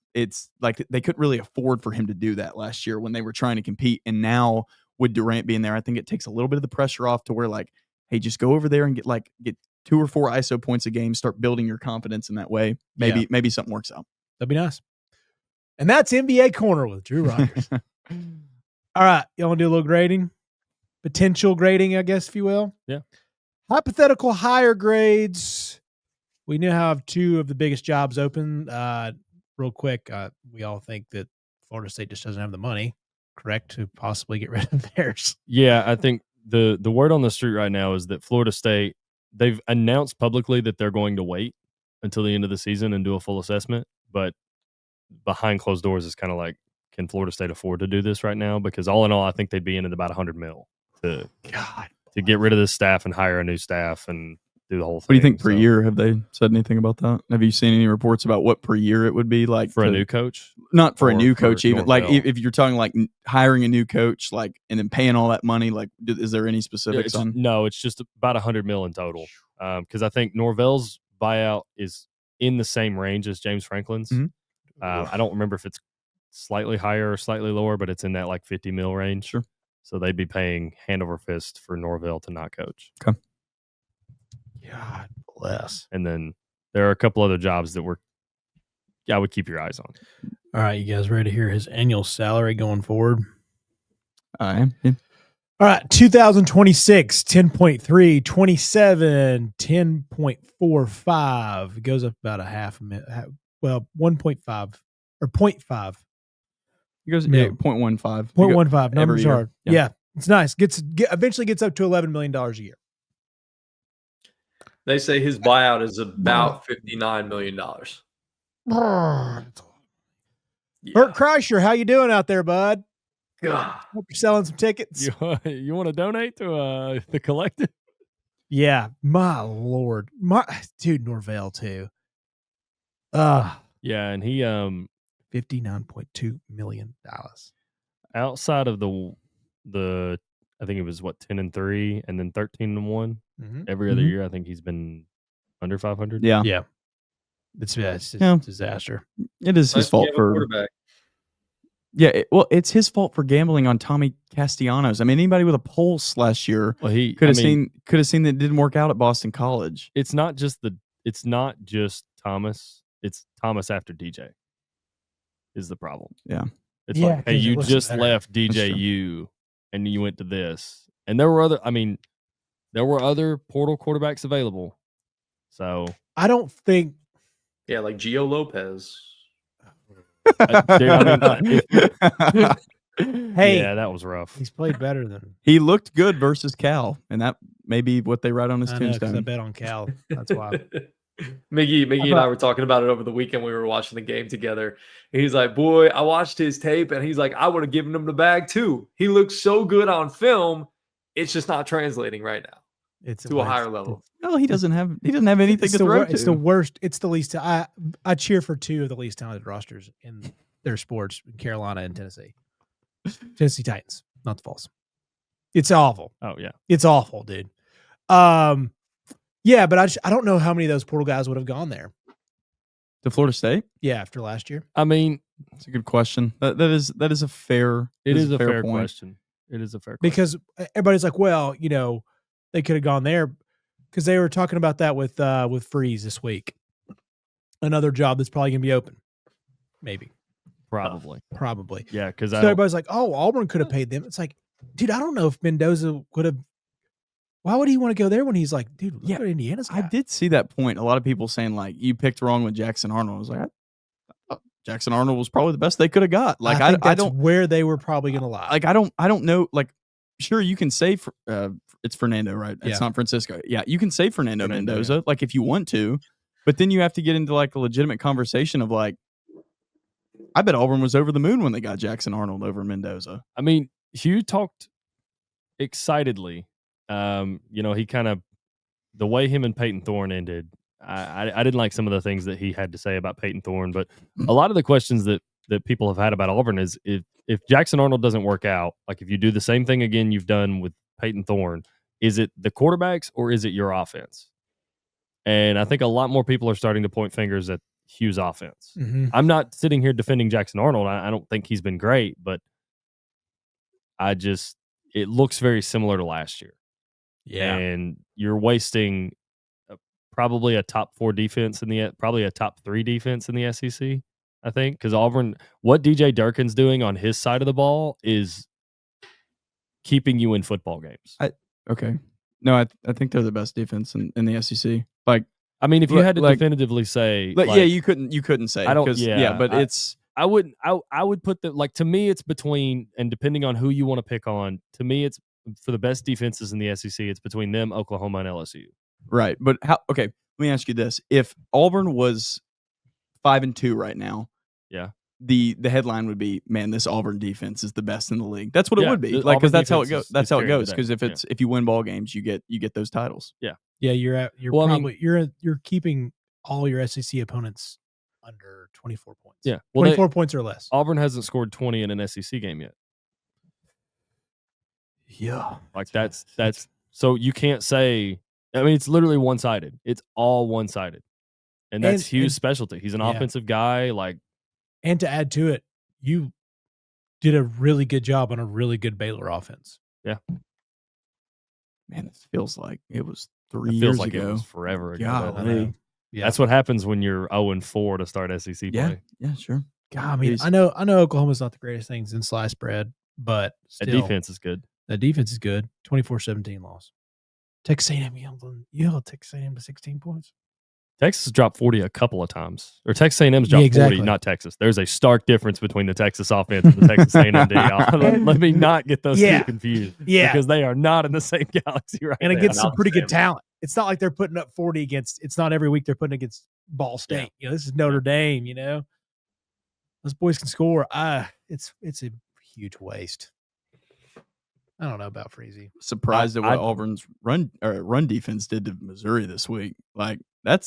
like they couldn't really afford for him to do that last year when they were trying to compete. And now with Durant being there, I think it takes a little bit of the pressure off to where like, hey, just go over there and get 2 or 4 ISO points a game, start building your confidence in that way. Maybe something works out. That'd be nice. And that's NBA Corner with Drew Rogers. All right. You want to do a little grading? Potential grading, I guess, if you will. Yeah. Hypothetical higher grades. We now have 2 of the biggest jobs open. Real quick, we all think that Florida State just doesn't have the money, correct, to possibly get rid of theirs. Yeah, I think the word on the street right now is that Florida State, they've announced publicly that they're going to wait until the end of the season and do a full assessment. But behind closed doors is kind of like, can Florida State afford to do this right now? Because all in all, I think they'd be in at about $100 million to get rid of this staff and hire a new staff and do the whole thing. What do you think per year? Have they said anything about that? Have you seen any reports about what per year it would be like for a new coach? Not for a new coach, even Norvell. like if you're talking like hiring a new coach, like and then paying all that money. Like, is there any specifics on? No, it's just about $100 million in total. Because I think Norvell's buyout is in the same range as James Franklin's. Mm-hmm. I don't remember if it's slightly higher or slightly lower, but it's in that like $50 million range. Sure. So they'd be paying hand over fist for Norvell to not coach. Okay. God bless. And then there are a couple other jobs that I would keep your eyes on. All right, you guys ready to hear his annual salary going forward? I am. Yeah. All right, 2026, 10.3, 27, 10.45. It goes up about a half a minute. Well, 1.5 or 0.5. It goes No. 0.15. 0.15. Numbers year. are. Yeah. Yeah, it's nice. Eventually gets up to $11 million a year. They say his buyout is about $59 million. Bert Kreischer, how you doing out there, bud? God. Hope you're selling some tickets. You want to donate to the collective? Yeah, my Lord. Dude, Norvell too. Yeah, and he $59.2 million. outside of the I think it was 10-3 and then 13-1 every other year. I think he's been under 500. Yeah. It's just a disaster. It is his fault for quarterback. Yeah, it's his fault for gambling on Tommy Castellanos. I mean, anybody with a pulse last year could have seen that it didn't work out at Boston College. It's not just Thomas. It's Thomas after DJ is the problem. Yeah. It's like, hey, you just left DJU and you went to this. And there were other portal quarterbacks available. So I don't think. Yeah, like Gio Lopez. Hey, yeah, that was rough. He's played better than he looked good versus Cal, and that may be what they write on his tombstone. I bet on Cal. That's why. Miggy and I were talking about it over the weekend. We were watching the game together. And he's like, boy, I watched his tape, and he's like, I would have given him the bag too. He looks so good on film. It's just not translating right now. It's to a higher level. No, he doesn't have anything to throw to. It's the worst. It's the least. I cheer for 2 of the least talented rosters in their sports, Carolina and Tennessee. Tennessee Titans, not the Falls. It's awful. Oh yeah, it's awful, dude. Yeah, but I don't know how many of those portal guys would have gone there to Florida State. Yeah, after last year. I mean, it's a good question. That is a fair. It is a fair point. question. It is a fair question because everybody's like, well, they could have gone there because they were talking about that with Freeze this week. Another job that's probably going to be open. Maybe. Probably. Yeah, because so everybody's like, oh, Auburn could have paid them. It's like, dude, I don't know if Mendoza would have. Why would he want to go there when he's like, dude, look what Indiana's got. I did see that point. A lot of people saying like, you picked wrong with Jackson Arnold. I was like, Jackson Arnold was probably the best they could have got. Like, I think that's where they were probably going to lie. Like, I don't know. Like, sure, you can say it's Fernando, right? It's San Francisco. Yeah, you can say Fernando Mendoza, like if you want to, but then you have to get into like a legitimate conversation of like, I bet Auburn was over the moon when they got Jackson Arnold over Mendoza. I mean, Hugh talked excitedly. He kind of, the way him and Peyton Thorne ended, I didn't like some of the things that he had to say about Peyton Thorne, but a lot of the questions that people have had about Auburn is if Jackson Arnold doesn't work out, like if you do the same thing again you've done with Peyton Thorne, is it the quarterbacks or is it your offense? And I think a lot more people are starting to point fingers at Hugh's offense. Mm-hmm. I'm not sitting here defending Jackson Arnold. I don't think he's been great, but it looks very similar to last year. Yeah. And you're wasting probably a top 4 defense probably a top 3 defense in the SEC, I think, because Auburn, what DJ Durkin's doing on his side of the ball is keeping you in football games. Okay. No, I think they're the best defense in the SEC. Like, I mean, if you had to definitively say, you couldn't say. I don't. But it's. I wouldn't. I would put to me, it's between, and depending on who you want to pick on, to me, it's for the best defenses in the SEC. It's between them, Oklahoma, and LSU. Right, but how? Okay, let me ask you this: if Auburn was 5-2 right now, the headline would be, "Man, this Auburn defense is the best in the league." That's what it would be, like, because that's how it goes. That's how it goes. Because if you win ball games, you get those titles. Yeah, you're you're keeping all your SEC opponents under 24 points. Yeah, 24 points or less. Auburn hasn't scored 20 in an SEC game yet. Yeah, like that's so you can't say. I mean, it's literally one-sided. It's all one-sided, and that's Hugh's specialty. He's an offensive guy, like. And to add to it, you did a really good job on a really good Baylor offense. Yeah. Man, it feels like it was 3 years ago. It was forever ago. Yeah. That's what happens when you're 0-4 to start SEC play. Yeah, sure. God, I mean, I know Oklahoma's not the greatest things in sliced bread, but still, that defense is good. That defense is good. 24-17 loss. Texas A&M, you held Texas A&M to 16 points. Texas dropped 40 a couple of times. Or Texas A&M's dropped 40, not Texas. There's a stark difference between the Texas offense and the Texas A&M D. Let me not get those two confused. Yeah. Because they are not in the same galaxy right now. And against some pretty good talent. It's not like they're putting up 40 against – it's not every week they're putting against Ball State. Yeah. This is Notre Dame, Those boys can score. It's a huge waste. I don't know about Freezy. Surprised at what Auburn's run defense did to Missouri this week. Like, that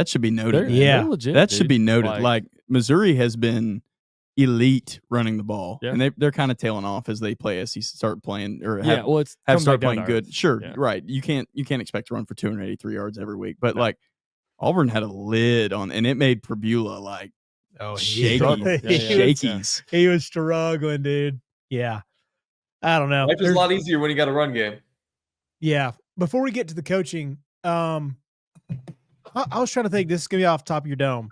should be noted. They're legit, that should be noted. Like Missouri has been elite running the ball, and they're kind of tailing off as they play start playing or have started playing good. Sure, right. You can't expect to run for 283 yards every week, but like Auburn had a lid on, and it made Prebula like shakies. He was struggling, dude. Yeah. I don't know. Life is a lot easier when you got a run game. Yeah. Before we get to the coaching, I was trying to think. This is gonna be off the top of your dome.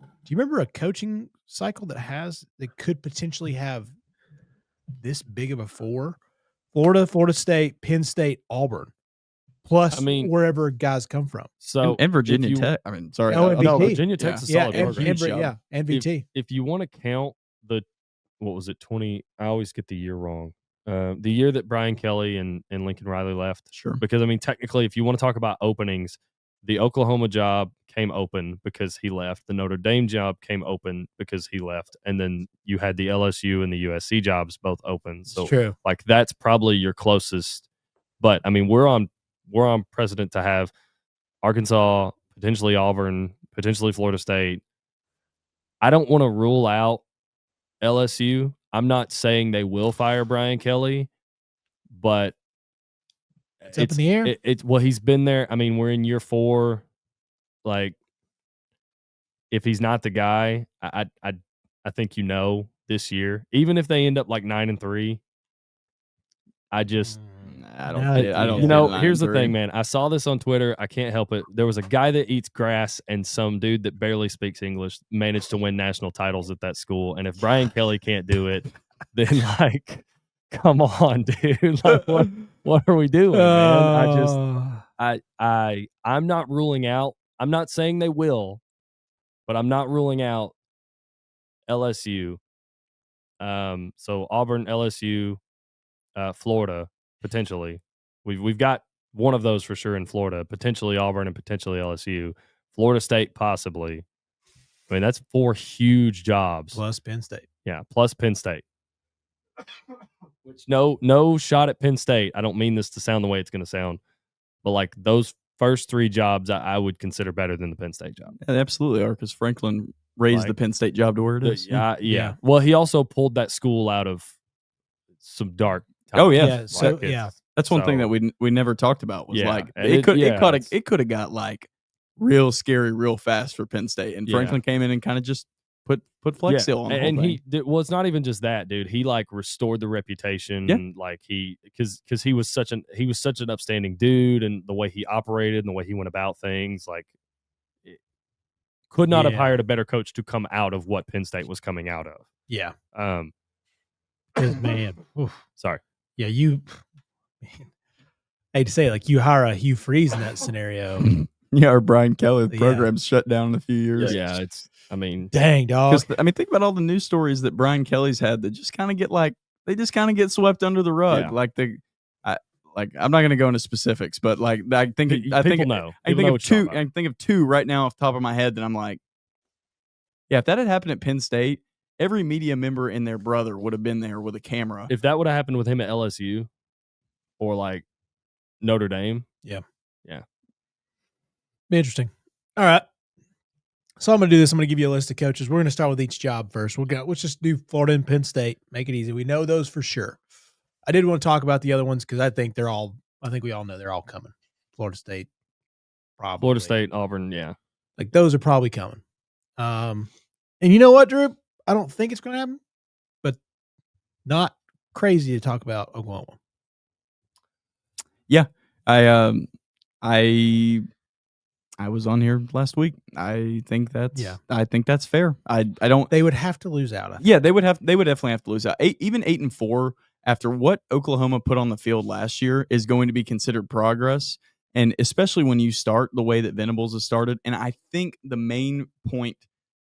Do you remember a coaching cycle that could potentially have this big of a 4? Florida State, Penn State, Auburn, plus wherever guys come from. So and Virginia Tech. I mean, sorry, Virginia Tech's a solid program. And VT. If you want to count what was it, 20? I always get the year wrong. The year that Brian Kelly and Lincoln Riley left. Sure. Because, I mean, technically, if you want to talk about openings, the Oklahoma job came open because he left. The Notre Dame job came open because he left. And then you had the LSU and the USC jobs both open. So, true. Like, that's probably your closest. But, I mean, we're on precedent to have Arkansas, potentially Auburn, potentially Florida State. I don't want to rule out LSU. I'm not saying they will fire Brian Kelly, but it's up in the air. He's been there. I mean, we're in year 4. Like, if he's not the guy, I think this year, even if they end up like 9-3, I I don't see it. You know, here's the thing, man. I saw this on Twitter. I can't help it. There was a guy that eats grass and some dude that barely speaks English managed to win national titles at that school. And if Brian Kelly can't do it, then like, come on, dude. Like, what are we doing, man? I'm not ruling out. I'm not saying they will, but I'm not ruling out LSU. So Auburn, LSU, Florida, potentially. We've got one of those for sure in Florida, potentially Auburn and potentially LSU. Florida State, possibly. I mean, that's 4 huge jobs. Plus Penn State. Yeah, plus Penn State. Which no shot at Penn State. I don't mean this to sound the way it's going to sound, but like those first 3 jobs, I would consider better than the Penn State job. Yeah, they absolutely are, because Franklin raised the Penn State job to where it is. Yeah. Well, he also pulled that school out of some dark times. Oh yeah. Yeah. So that's one thing that we never talked about was like it could have got like real scary real fast for Penn State, and Franklin came in and kind of just put Flex Seal on the whole thing. It's not even just that, dude. He like restored the reputation, like because he was such an upstanding dude, and the way he operated and the way he went about things, like could not have hired a better coach to come out of what Penn State was coming out of. Yeah. 'Cause, man, sorry. Yeah, I hate to say it, like you hire a Hugh Freeze in that scenario. Yeah, or Brian Kelly, the program's shut down in a few years. Yeah, it's, I mean, dang, dog. I mean, think about all the news stories that Brian Kelly's had that just kind of get swept under the rug. Yeah. I'm not going to go into specifics, but like I think of two right now off the top of my head that I'm like, yeah, if that had happened at Penn State, every media member and their brother would have been there with a camera. If that would have happened with him at LSU or like Notre Dame. Yeah. Yeah. Be interesting. All right. So I'm going to do this. I'm going to give you a list of coaches. We're going to start with each job first. Let's just do Florida and Penn State. Make it easy. We know those for sure. I did want to talk about the other ones because I think we all know they're all coming. Florida State, probably. Florida State, Auburn, yeah. Like those are probably coming. And you know what, Drew? I don't think it's going to happen, but not crazy to talk about Oklahoma. Yeah. I was on here last week. I think that's fair. I don't. They would have to lose out. Yeah, they would definitely have to lose out. Even 8-4 after what Oklahoma put on the field last year is going to be considered progress, and especially when you start the way that Venables has started. And I think the main point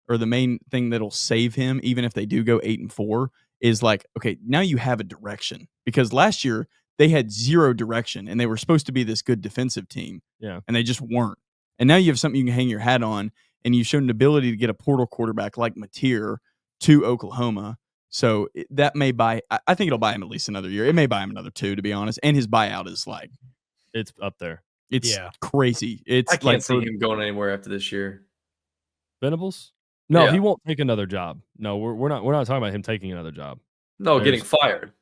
or the main thing that'll save him, even if they do go 8-4, is like, okay, now you have a direction, because last year they had zero direction and they were supposed to be this good defensive team. Yeah, and they just weren't. And now you have something you can hang your hat on, and you've shown an ability to get a portal quarterback like Mateer to Oklahoma. So that may buy – I think it'll buy him at least another year. It may buy him another 2, to be honest. And his buyout is like – it's up there. It's crazy. It's I can't see him going anywhere after this year. Venables? No, he won't take another job. No, we're not talking about him taking another job. No, getting fired.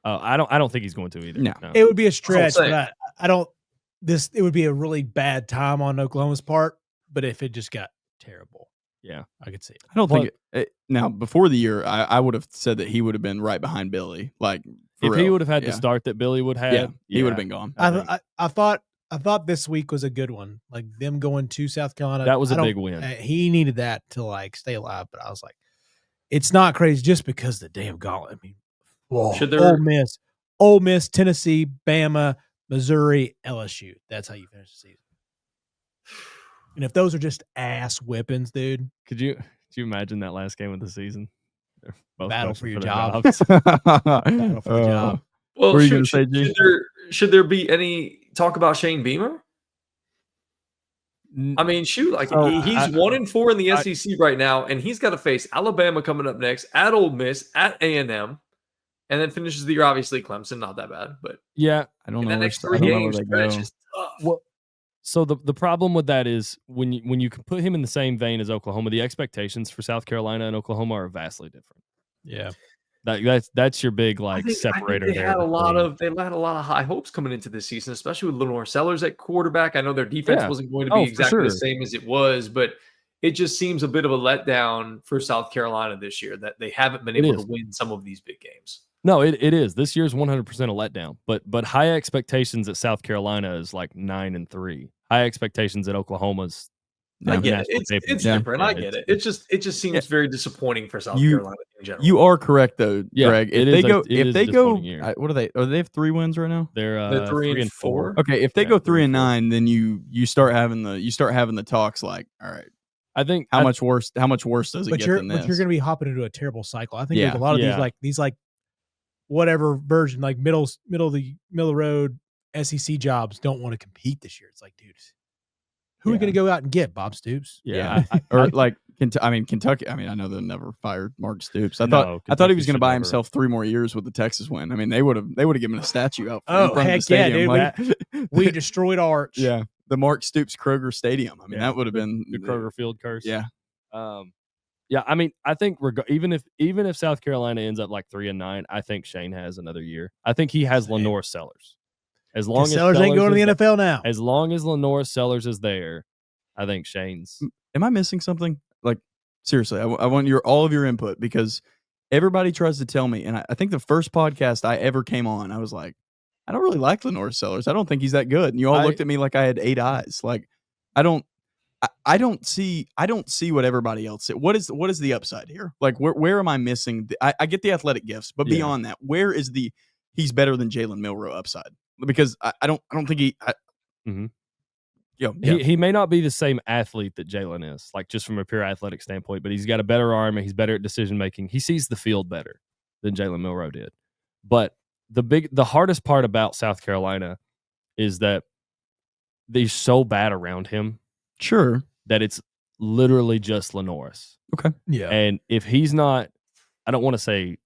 I don't think he's going to either. No. It would be a stretch, but I don't – it would be a really bad time on Oklahoma's part, but if it just got terrible, I could see it. I don't think now before the year, I would have said that he would have been right behind Billy. Like if he would have had the start that Billy would have, he would have been gone. I thought this week was a good one. Like them going to South Carolina, that was a big win. He needed that to like stay alive, but I was like, it's not crazy just because the damn gauntlet. I mean, Ole Miss, Tennessee, Bama, Missouri, LSU. That's how you finish the season. And if those are just ass whippings, dude. Could you imagine that last game of the season? Battle for your job. Battle for the job. Well, should there be any talk about Shane Beamer? I mean, shoot, like he's 1-4 in the SEC right now, and he's got to face Alabama coming up next, at Ole Miss, at A&M. And then finishes the year, obviously, Clemson. Not that bad, but I don't know. That next 3 games stretch is tough. Well, so the problem with that is when you can put him in the same vein as Oklahoma, the expectations for South Carolina and Oklahoma are vastly different. Yeah, that's your big separator. They had a lot of high hopes coming into this season, especially with Lenore Sellers at quarterback. I know their defense wasn't going to be exactly the same as it was, but it just seems a bit of a letdown for South Carolina this year that they haven't been able to win some of these big games. No, it is. This year's 100% a letdown. But high expectations at South Carolina is like 9-3. High expectations at Oklahoma's. I like get it. national It's championship. different. I get it. It just seems very disappointing for South Carolina in general. You are correct though, Yeah, Greg. it If is they go, a disappointing year. what are they? Oh, they have 3 wins right now. They're 3-4. Okay, if they Yeah, go 3 3 and 4. 9, then you start having the talks like, all right, I think how much worse does it But get you're than this? but you're going to be hopping into a terrible cycle. I think Yeah. there's a lot of Yeah. these whatever version, like middle of the road SEC jobs don't want to compete this year. It's like, dude, who are we going to go out and get? Bob Stoops? Yeah. Or like Kentucky. I mean, I know they never fired Mark Stoops. I thought he Kentucky was going to should buy never. himself 3 more years with the Texas win. I mean, they would have given a statue out in Oh, front of the heck yeah, stadium. dude. We destroyed Arch. Yeah, the Mark Stoops Kroger Stadium. I mean, Yeah, that would have been the Kroger Field curse. Yeah, Yeah. I mean, I think even if South Carolina ends up like 3-9, I think Shane has another year. I think he has Lenore Sellers. As long as Sellers ain't going to the is NFL now. As long as Lenore Sellers is there, I think Shane's. Am I missing something? Like seriously, I want all of your input because everybody tries to tell me, and I think the first podcast I ever came on, I was like, I don't really like Lenore Sellers. I don't think he's that good. And you all looked at me like I had 8 eyes. Like I don't see what everybody else said. What is the upside here? Like where am I missing? I get the athletic gifts, but beyond that, where is the he's better than Jalen Milroe upside? Because I don't think he. He may not be the same athlete that Jalen is, like just from a pure athletic standpoint, but he's got a better arm and he's better at decision making. He sees the field better than Jalen Milroe did. But the hardest part about South Carolina is that they're so bad around him. Sure. That it's literally just Lenoris. Okay. Yeah. And if he's not, I don't want to say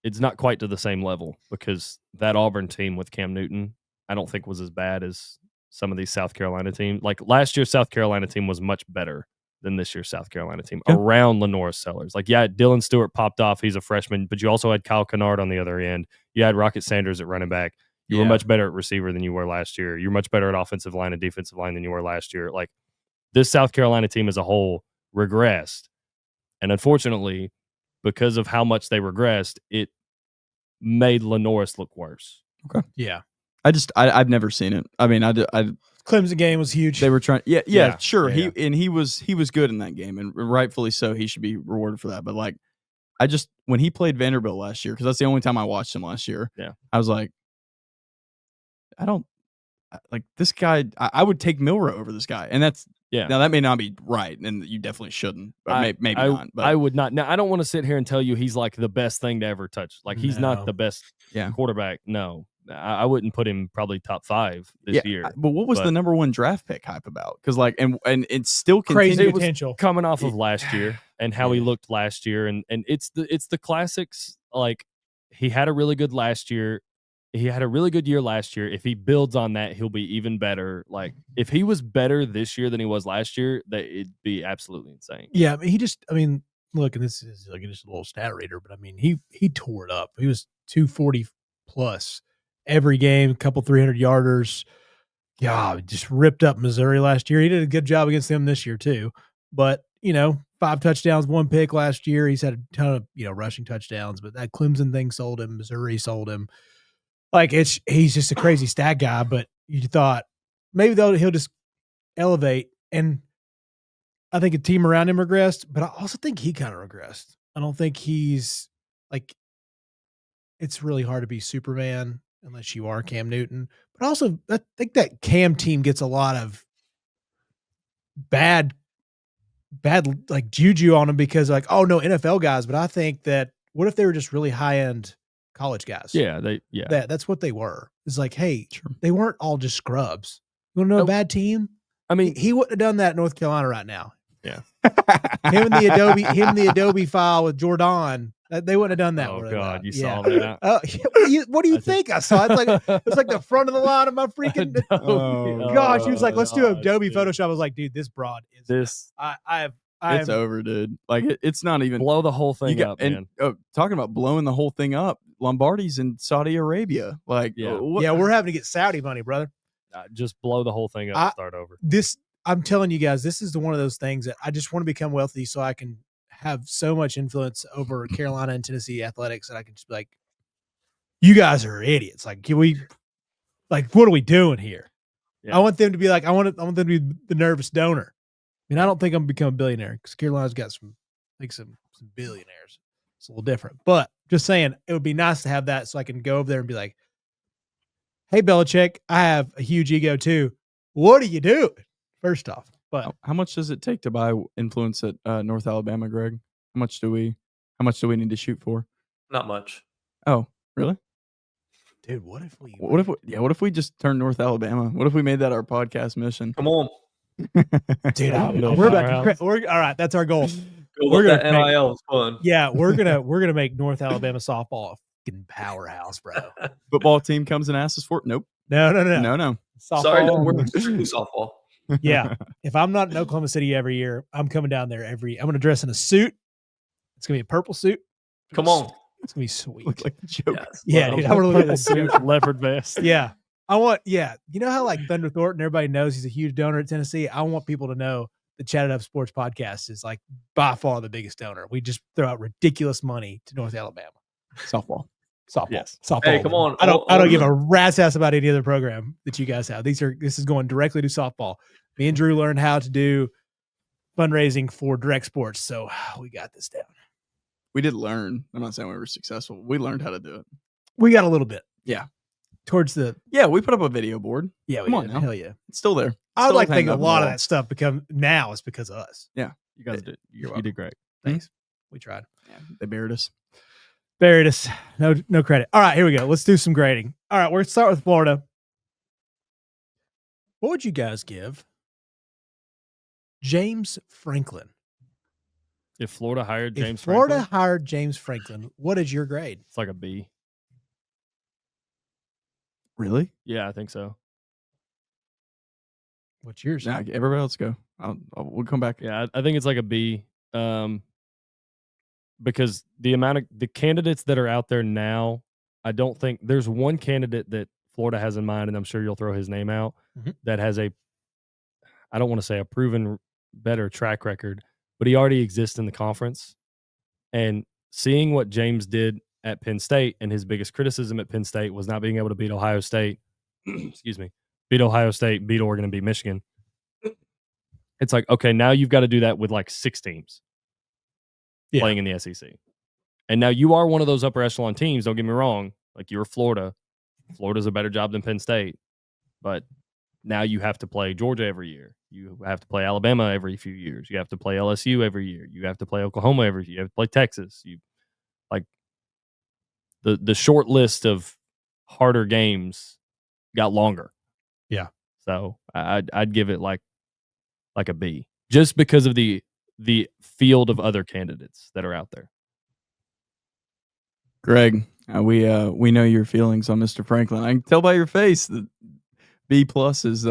it's not quite to the same level because that Auburn team with Cam Newton, I don't think was as bad as some of these South Carolina teams. Like last year's South Carolina team was much better than this year's South Carolina team around Lenoris Sellers. Like, yeah, Dylan Stewart popped off. He's a freshman, but you also had Kyle Kennard on the other end. You had Rocket Sanders at running back. You were much better at receiver than you were last year. You're much better at offensive line and defensive line than you were last year. Like, this South Carolina team as a whole regressed. And unfortunately, because of how much they regressed, it made Lenoris look worse. Okay. Yeah. I've never seen it. I mean, Clemson game was huge. They were trying. Yeah, sure. Yeah. He was good in that game, and rightfully so. He should be rewarded for that. But like, when he played Vanderbilt last year, because that's the only time I watched him last year. Yeah, I was like, I don't like this guy. I would take Milroe over this guy, and that's Now that may not be right, and you definitely shouldn't. But maybe not. But I would not. Now I don't want to sit here and tell you he's like the best thing to ever touch. Like he's not the best quarterback. No. I wouldn't put him probably top 5 this year. But what was the number 1 draft pick hype about? Because like, and it's still crazy potential coming off of last year and how he looked last year, and it's the classics. Like he had a really good last year. He had a really good year last year. If he builds on that, he'll be even better. Like if he was better this year than he was last year, that it'd be absolutely insane. Yeah, I mean, look, and this is like just a little stat reader, but I mean, he tore it up. He was 240 plus every game, couple 300-yarders. Yeah, just ripped up Missouri last year. He did a good job against them this year too. But 5 touchdowns, 1 pick last year. He's had a ton of rushing touchdowns, but that Clemson thing sold him. Missouri sold him. Like he's just a crazy stat guy. But you thought maybe he'll just elevate, and I think a team around him regressed. But I also think he kind of regressed. I don't think he's like. It's really hard to be Superman unless you are Cam Newton. But also, I think that Cam team gets a lot of bad like juju on them because like, oh no, NFL guys. But I think that what if they were just really high end college guys? Yeah, that's what they were. It's like, hey, they weren't all just scrubs. You want to know a bad team? I mean, he wouldn't have done that in North Carolina right now. Yeah, him and the Adobe file with Jordan. They wouldn't have done that. Oh God, you saw that? What do you think I saw? It's like the front of the line of my freaking. Gosh, he was like, "Let's do Adobe Photoshop." I was like, "Dude, this broad is this." It's over, dude. Like it's not even blow the whole thing up, man. Talking about blowing the whole thing up, Lombardi's in Saudi Arabia. Like, we're having to get Saudi money, brother. Just blow the whole thing up and start over. I'm telling you guys, this is one of those things that I just want to become wealthy so I can have so much influence over Carolina and Tennessee athletics that I can just be like, you guys are idiots. Like, can we, like, what are we doing here? Yeah. I want them to be like, I want them to be the nervous donor. I mean, I don't think I'm gonna become a billionaire because Carolina's got some billionaires. It's a little different, but just saying, it would be nice to have that so I can go over there and be like, hey, Belichick, I have a huge ego too. What are you doing? First off, but How much does it take to buy influence at North Alabama, Greg? How much do we need to shoot for? Not much. Oh, really? dude, what if we? What if we just turned North Alabama? What if we made that our podcast mission? Come on. Dude, Build we're a about powerhouse. to. All right, that's our goal. We're We're that gonna make- NIL is fun. Yeah, we're gonna make North Alabama softball a fucking powerhouse, bro. Football team comes and asks us for it. Nope. No. No. Softball. Sorry, we're strictly softball. Yeah. If I'm not in Oklahoma City every year, I'm coming down there I'm going to dress in a suit. It's going to be a purple suit. Come on. It's going to be sweet. Look like the Joker. Yes. Yeah, dude. I'm going to look at this suit. leopard vest. Yeah. You know how like Thunder Thornton, everybody knows he's a huge donor at Tennessee. I want people to know the Chatt It Up Sports podcast is like by far the biggest donor. We just throw out ridiculous money to North Alabama. Softball. Yes. Softball. Hey, come on. I don't give a rat's ass about any other program that you guys have. This is going directly to softball. Me and Drew learned how to do fundraising for direct sports, so we got this down. We did learn. I'm not saying we were successful. We learned how to do it. We got a little bit. Yeah. Towards the We put up a video board. we Come on did. now. Hell yeah. It's still there. I would Still like to think hanging a up on the lot of wall. that stuff now is because of us. You guys did. You're You did great. Thanks. We tried. Yeah, they buried us. Buried us. No credit. All right, here we go. Let's do some grading. All right, we're going to start with Florida. What would you guys give James Franklin? If Florida hired James If Florida Franklin, hired James Franklin, what is your grade? it's like a B. Really? Yeah, I think so. What's yours? Nah, everybody else go. We'll come back. Yeah, I think it's like a B. Because the amount of the candidates that are out there now, I don't think there's one candidate that Florida has in mind, and I'm sure you'll throw his name out, that has I don't want to say a proven better track record, but he already exists in the conference. And seeing what James did at Penn State, and his biggest criticism at Penn State was not being able to beat Ohio State, beat Ohio State, beat Oregon, and beat Michigan. It's like, okay, now you've got to do that with like 6 teams playing in the SEC. And now you are one of those upper echelon teams, don't get me wrong. Like, you're Florida. Florida's a better job than Penn State. But now you have to play Georgia every year. You have to play Alabama every few years. You have to play LSU every year. You have to play Oklahoma every year. You have to play Texas. You like the short list of harder games got longer. Yeah. So I'd give it like a B, just because of the field of other candidates that are out there. Greg, we know your feelings on Mr. Franklin. I can tell by your face that B plus is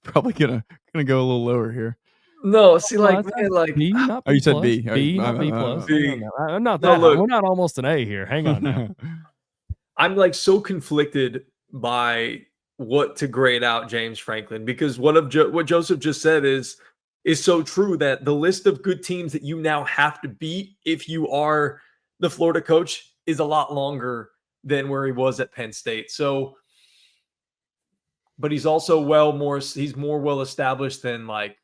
probably gonna go a little lower here. No, see, like, Well, man, like, B, not B. Oh, you said plus. B. B, Oh, not B plus. B. No, I'm not No, that. look. We're not almost an A here. Hang on now. I'm like so conflicted by what to grade out James Franklin, because what Joseph just said is so true, that the list of good teams that you now have to beat if you are the Florida coach is a lot longer than where he was at Penn State. So, but he's also he's more well established than like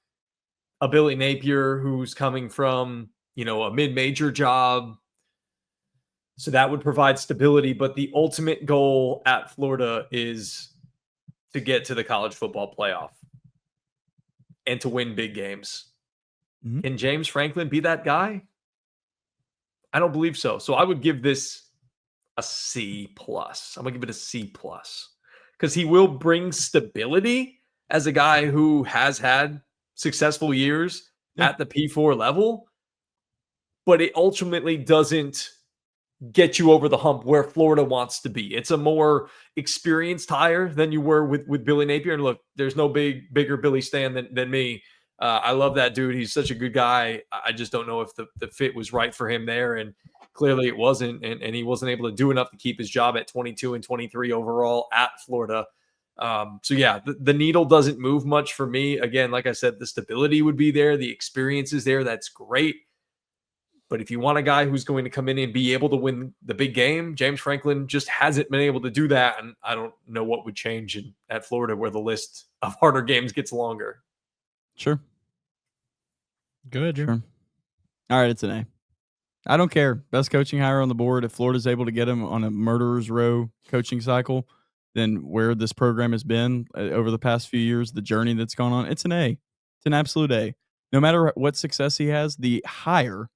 a Billy Napier, who's coming from, a mid-major job. So that would provide stability. But the ultimate goal at Florida is to get to the college football playoff and to win big games. Mhm. Can James Franklin be that guy? I don't believe so. So I would give this a C plus. I'm gonna give it a C plus, because he will bring stability as a guy who has had successful years at the P4 level, but it ultimately doesn't get you over the hump where Florida wants to be. It's a more experienced hire than you were with Billy Napier. And look, there's no bigger Billy Stan than me. I love that dude. He's such a good guy. I just don't know if the fit was right for him there. And clearly it wasn't. And he wasn't able to do enough to keep his job at 22 and 23 overall at Florida. So yeah, the needle doesn't move much for me. Again, like I said, the stability would be there. The experience is there. That's great. But if you want a guy who's going to come in and be able to win the big game, James Franklin just hasn't been able to do that. And I don't know what would change at Florida where the list of harder games gets longer. Sure. Good. Sure. All right, it's an A. I don't care. Best coaching hire on the board. If Florida's able to get him on a murderer's row coaching cycle, then where this program has been over the past few years, the journey that's gone on, it's an A. It's an absolute A. No matter what success he has, the hire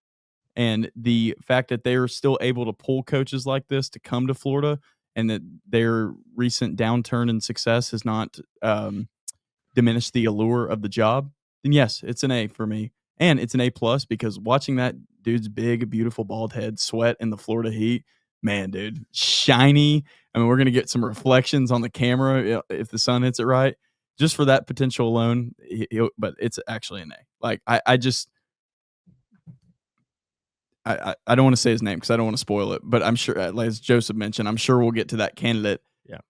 and the fact that they are still able to pull coaches like this to come to Florida and that their recent downturn in success has not diminished the allure of the job, then yes, it's an A for me. And it's an A+ because watching that dude's big, beautiful bald head sweat in the Florida heat, man, dude, shiny. I mean, we're going to get some reflections on the camera if the sun hits it right. Just for that potential alone, but it's actually an A. Like, I don't want to say his name because I don't want to spoil it, but I'm sure, as Joseph mentioned, I'm sure we'll get to that candidate. Yeah.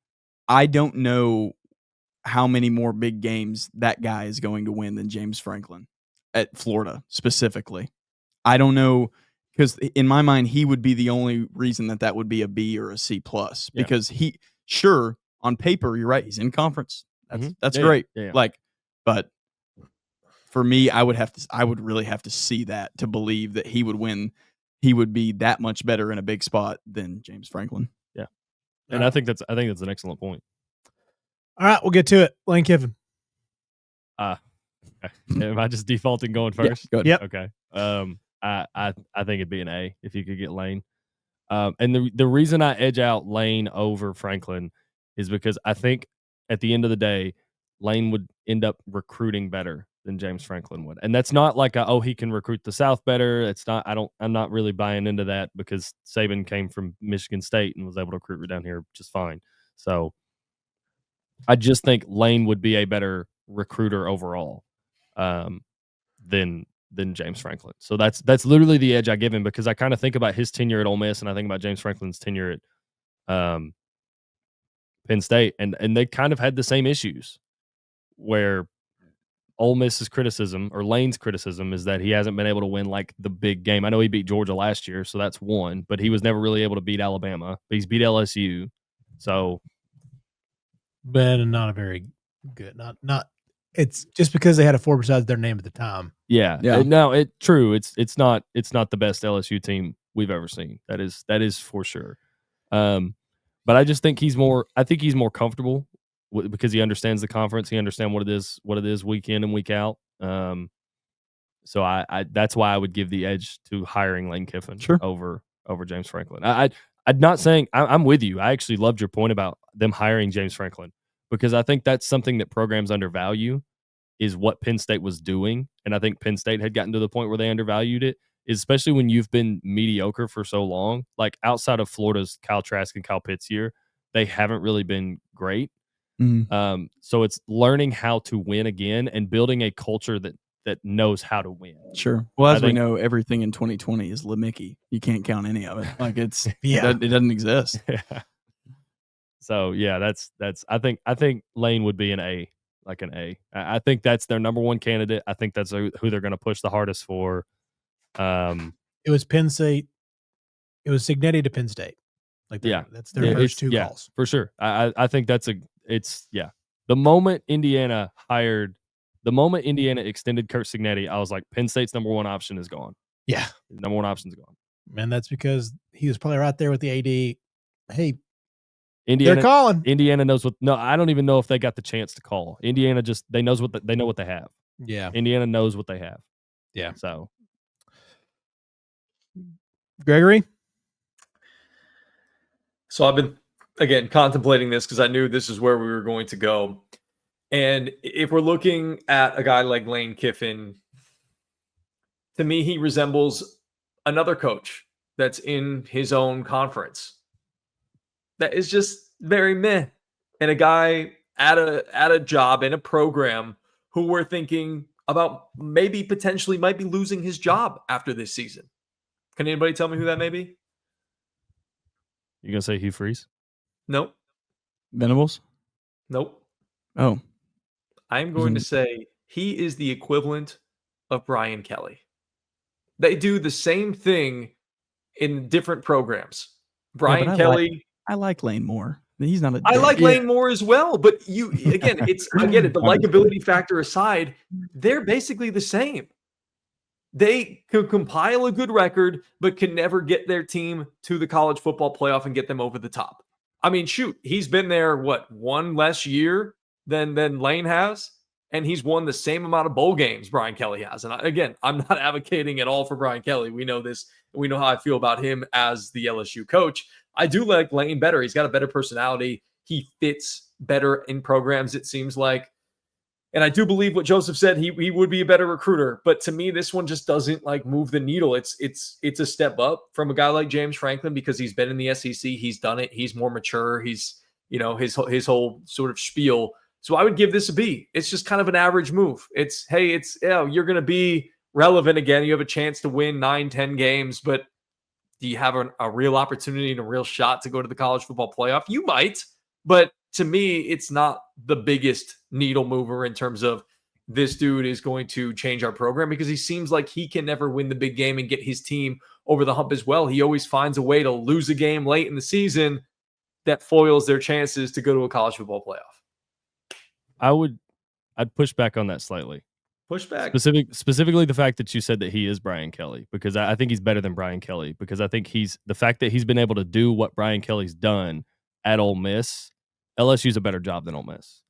I don't know how many more big games that guy is going to win than James Franklin at Florida specifically. I don't know, because in my mind, he would be the only reason that would be a B or a C+, because sure, on paper, you're right. He's in conference. That's great. Yeah. Like, but for me, I would really have to see that to believe that he would win. He would be that much better in a big spot than James Franklin. Yeah. And I think that's an excellent point. All right, we'll get to it. Lane Kiffin. Am I just defaulting going first? Yeah, go ahead. Yep. Okay. I think it'd be an A if you could get Lane. And the reason I edge out Lane over Franklin is because I think at the end of the day, Lane would end up recruiting better than James Franklin would. And that's not like he can recruit the South better. It's not, I'm not really buying into that because Saban came from Michigan State and was able to recruit down here just fine. So I just think Lane would be a better recruiter overall than James Franklin. So that's literally the edge I give him, because I kind of think about his tenure at Ole Miss and I think about James Franklin's tenure at Penn State, and they kind of had the same issues where Ole Miss's criticism or Lane's criticism is that he hasn't been able to win like the big game. I know he beat Georgia last year, so that's one, but he was never really able to beat Alabama. But he's beat LSU, so But not a very good. Not. It's just because they had a 4 besides their name at the time. Yeah. No, true. It's not the best LSU team we've ever seen. That is for sure. But I just think he's more comfortable because he understands the conference. He understands what it is week in and week out. So I that's why I would give the edge to hiring Lane Kiffin over James Franklin. I'm not saying I'm with you. I actually loved your point about them hiring James Franklin, because I think that's something that programs undervalue, is what Penn State was doing. And I think Penn State had gotten to the point where they undervalued it, especially when you've been mediocre for so long. Like outside of Florida's Kyle Trask and Kyle Pitts year, they haven't really been great. Mm-hmm. So it's learning how to win again and building a culture that knows how to win. Sure. Well, as we know, everything in 2020 is Lemicky. You can't count any of it. Like it's it doesn't exist. Yeah. So yeah, that's I think Lane would be an A, like an A. I think that's their number one candidate. I think that's who they're going to push the hardest for. It was Penn State. It was Cignetti to Penn State. Like that's their first two calls for sure. I think it's the moment Indiana extended Kurt Cignetti, I was like, Penn State's number one option is gone. Yeah, number one option is gone. And that's because he was probably right there with the AD. Hey, Indiana, they're calling. Indiana knows what. No, I don't even know if they got the chance to call. Indiana they know what they have. Yeah, Indiana knows what they have. Yeah. So, Gregory. So I've been again contemplating this because I knew this is where we were going to go. And if we're looking at a guy like Lane Kiffin, to me, he resembles another coach that's in his own conference that is just very meh. And a guy at a job in a program who we're thinking about maybe potentially might be losing his job after this season. Can anybody tell me who that may be? You gonna say Hugh Freeze? Nope. Venables? Nope. Oh. I'm going to say he is the equivalent of Brian Kelly. They do the same thing in different programs. Brian Kelly. I like Lane more. He's not a. I like Lane more as well, but I get it. The likability factor aside, they're basically the same. They could compile a good record, but can never get their team to the college football playoff and get them over the top. I mean, shoot, he's been there, one less year than Lane has, and he's won the same amount of bowl games Brian Kelly has. And again, I'm not advocating at all for Brian Kelly. We know this, and we know how I feel about him as the LSU coach. I do like Lane better. He's got a better personality. He fits better in programs, it seems like. And I do believe what Joseph said, he would be a better recruiter. But to me, this one just doesn't move the needle. It's a step up from a guy like James Franklin because he's been in the SEC. He's done it. He's more mature. He's, his whole sort of spiel. So I would give this a B. It's just kind of an average move. You're going to be relevant again. You have a chance to win 9-10 games, but do you have a real opportunity and a real shot to go to the college football playoff? You might, but to me, it's not the biggest needle mover in terms of this dude is going to change our program because he seems like he can never win the big game and get his team over the hump as well. He always finds a way to lose a game late in the season that foils their chances to go to a college football playoff. I'd push back on that slightly. Push back. Specifically the fact that you said that he is Brian Kelly, because I think he's better than Brian Kelly, because I think the fact that he's been able to do what Brian Kelly's done at Ole Miss, LSU's a better job than Ole Miss.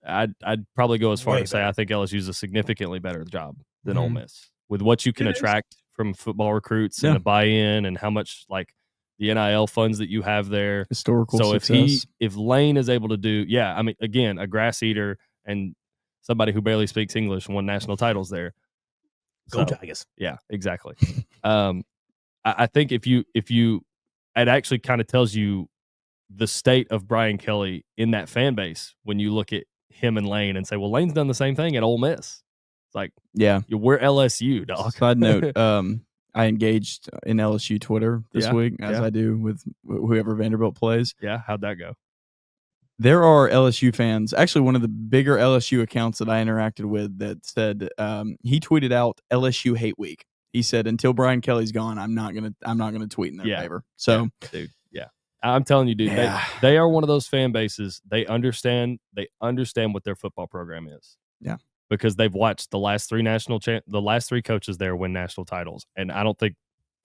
I'd probably go as far to say I think LSU's a significantly better job than Ole Miss with what you can attract from football recruits and a buy-in and how much the NIL funds that you have there. Historical so success. If Lane is able to do, again, a grass eater and somebody who barely speaks English and won national titles there. Go Tigers. Yeah, exactly. I think if you, it actually kind of tells you the state of Brian Kelly in that fan base when you look at him and Lane and say, well, Lane's done the same thing at Ole Miss. It's like, we're LSU, dog. Side note, I engaged in LSU Twitter this week, as I do with whoever Vanderbilt plays. Yeah, how'd that go? There are LSU fans, actually one of the bigger LSU accounts that I interacted with that said he tweeted out LSU hate week. He said, until Brian Kelly's gone, I'm not gonna tweet in their favor. So dude, I'm telling you, dude, they are one of those fan bases. They understand what their football program is. Yeah. Because they've watched the last three coaches there win national titles. And I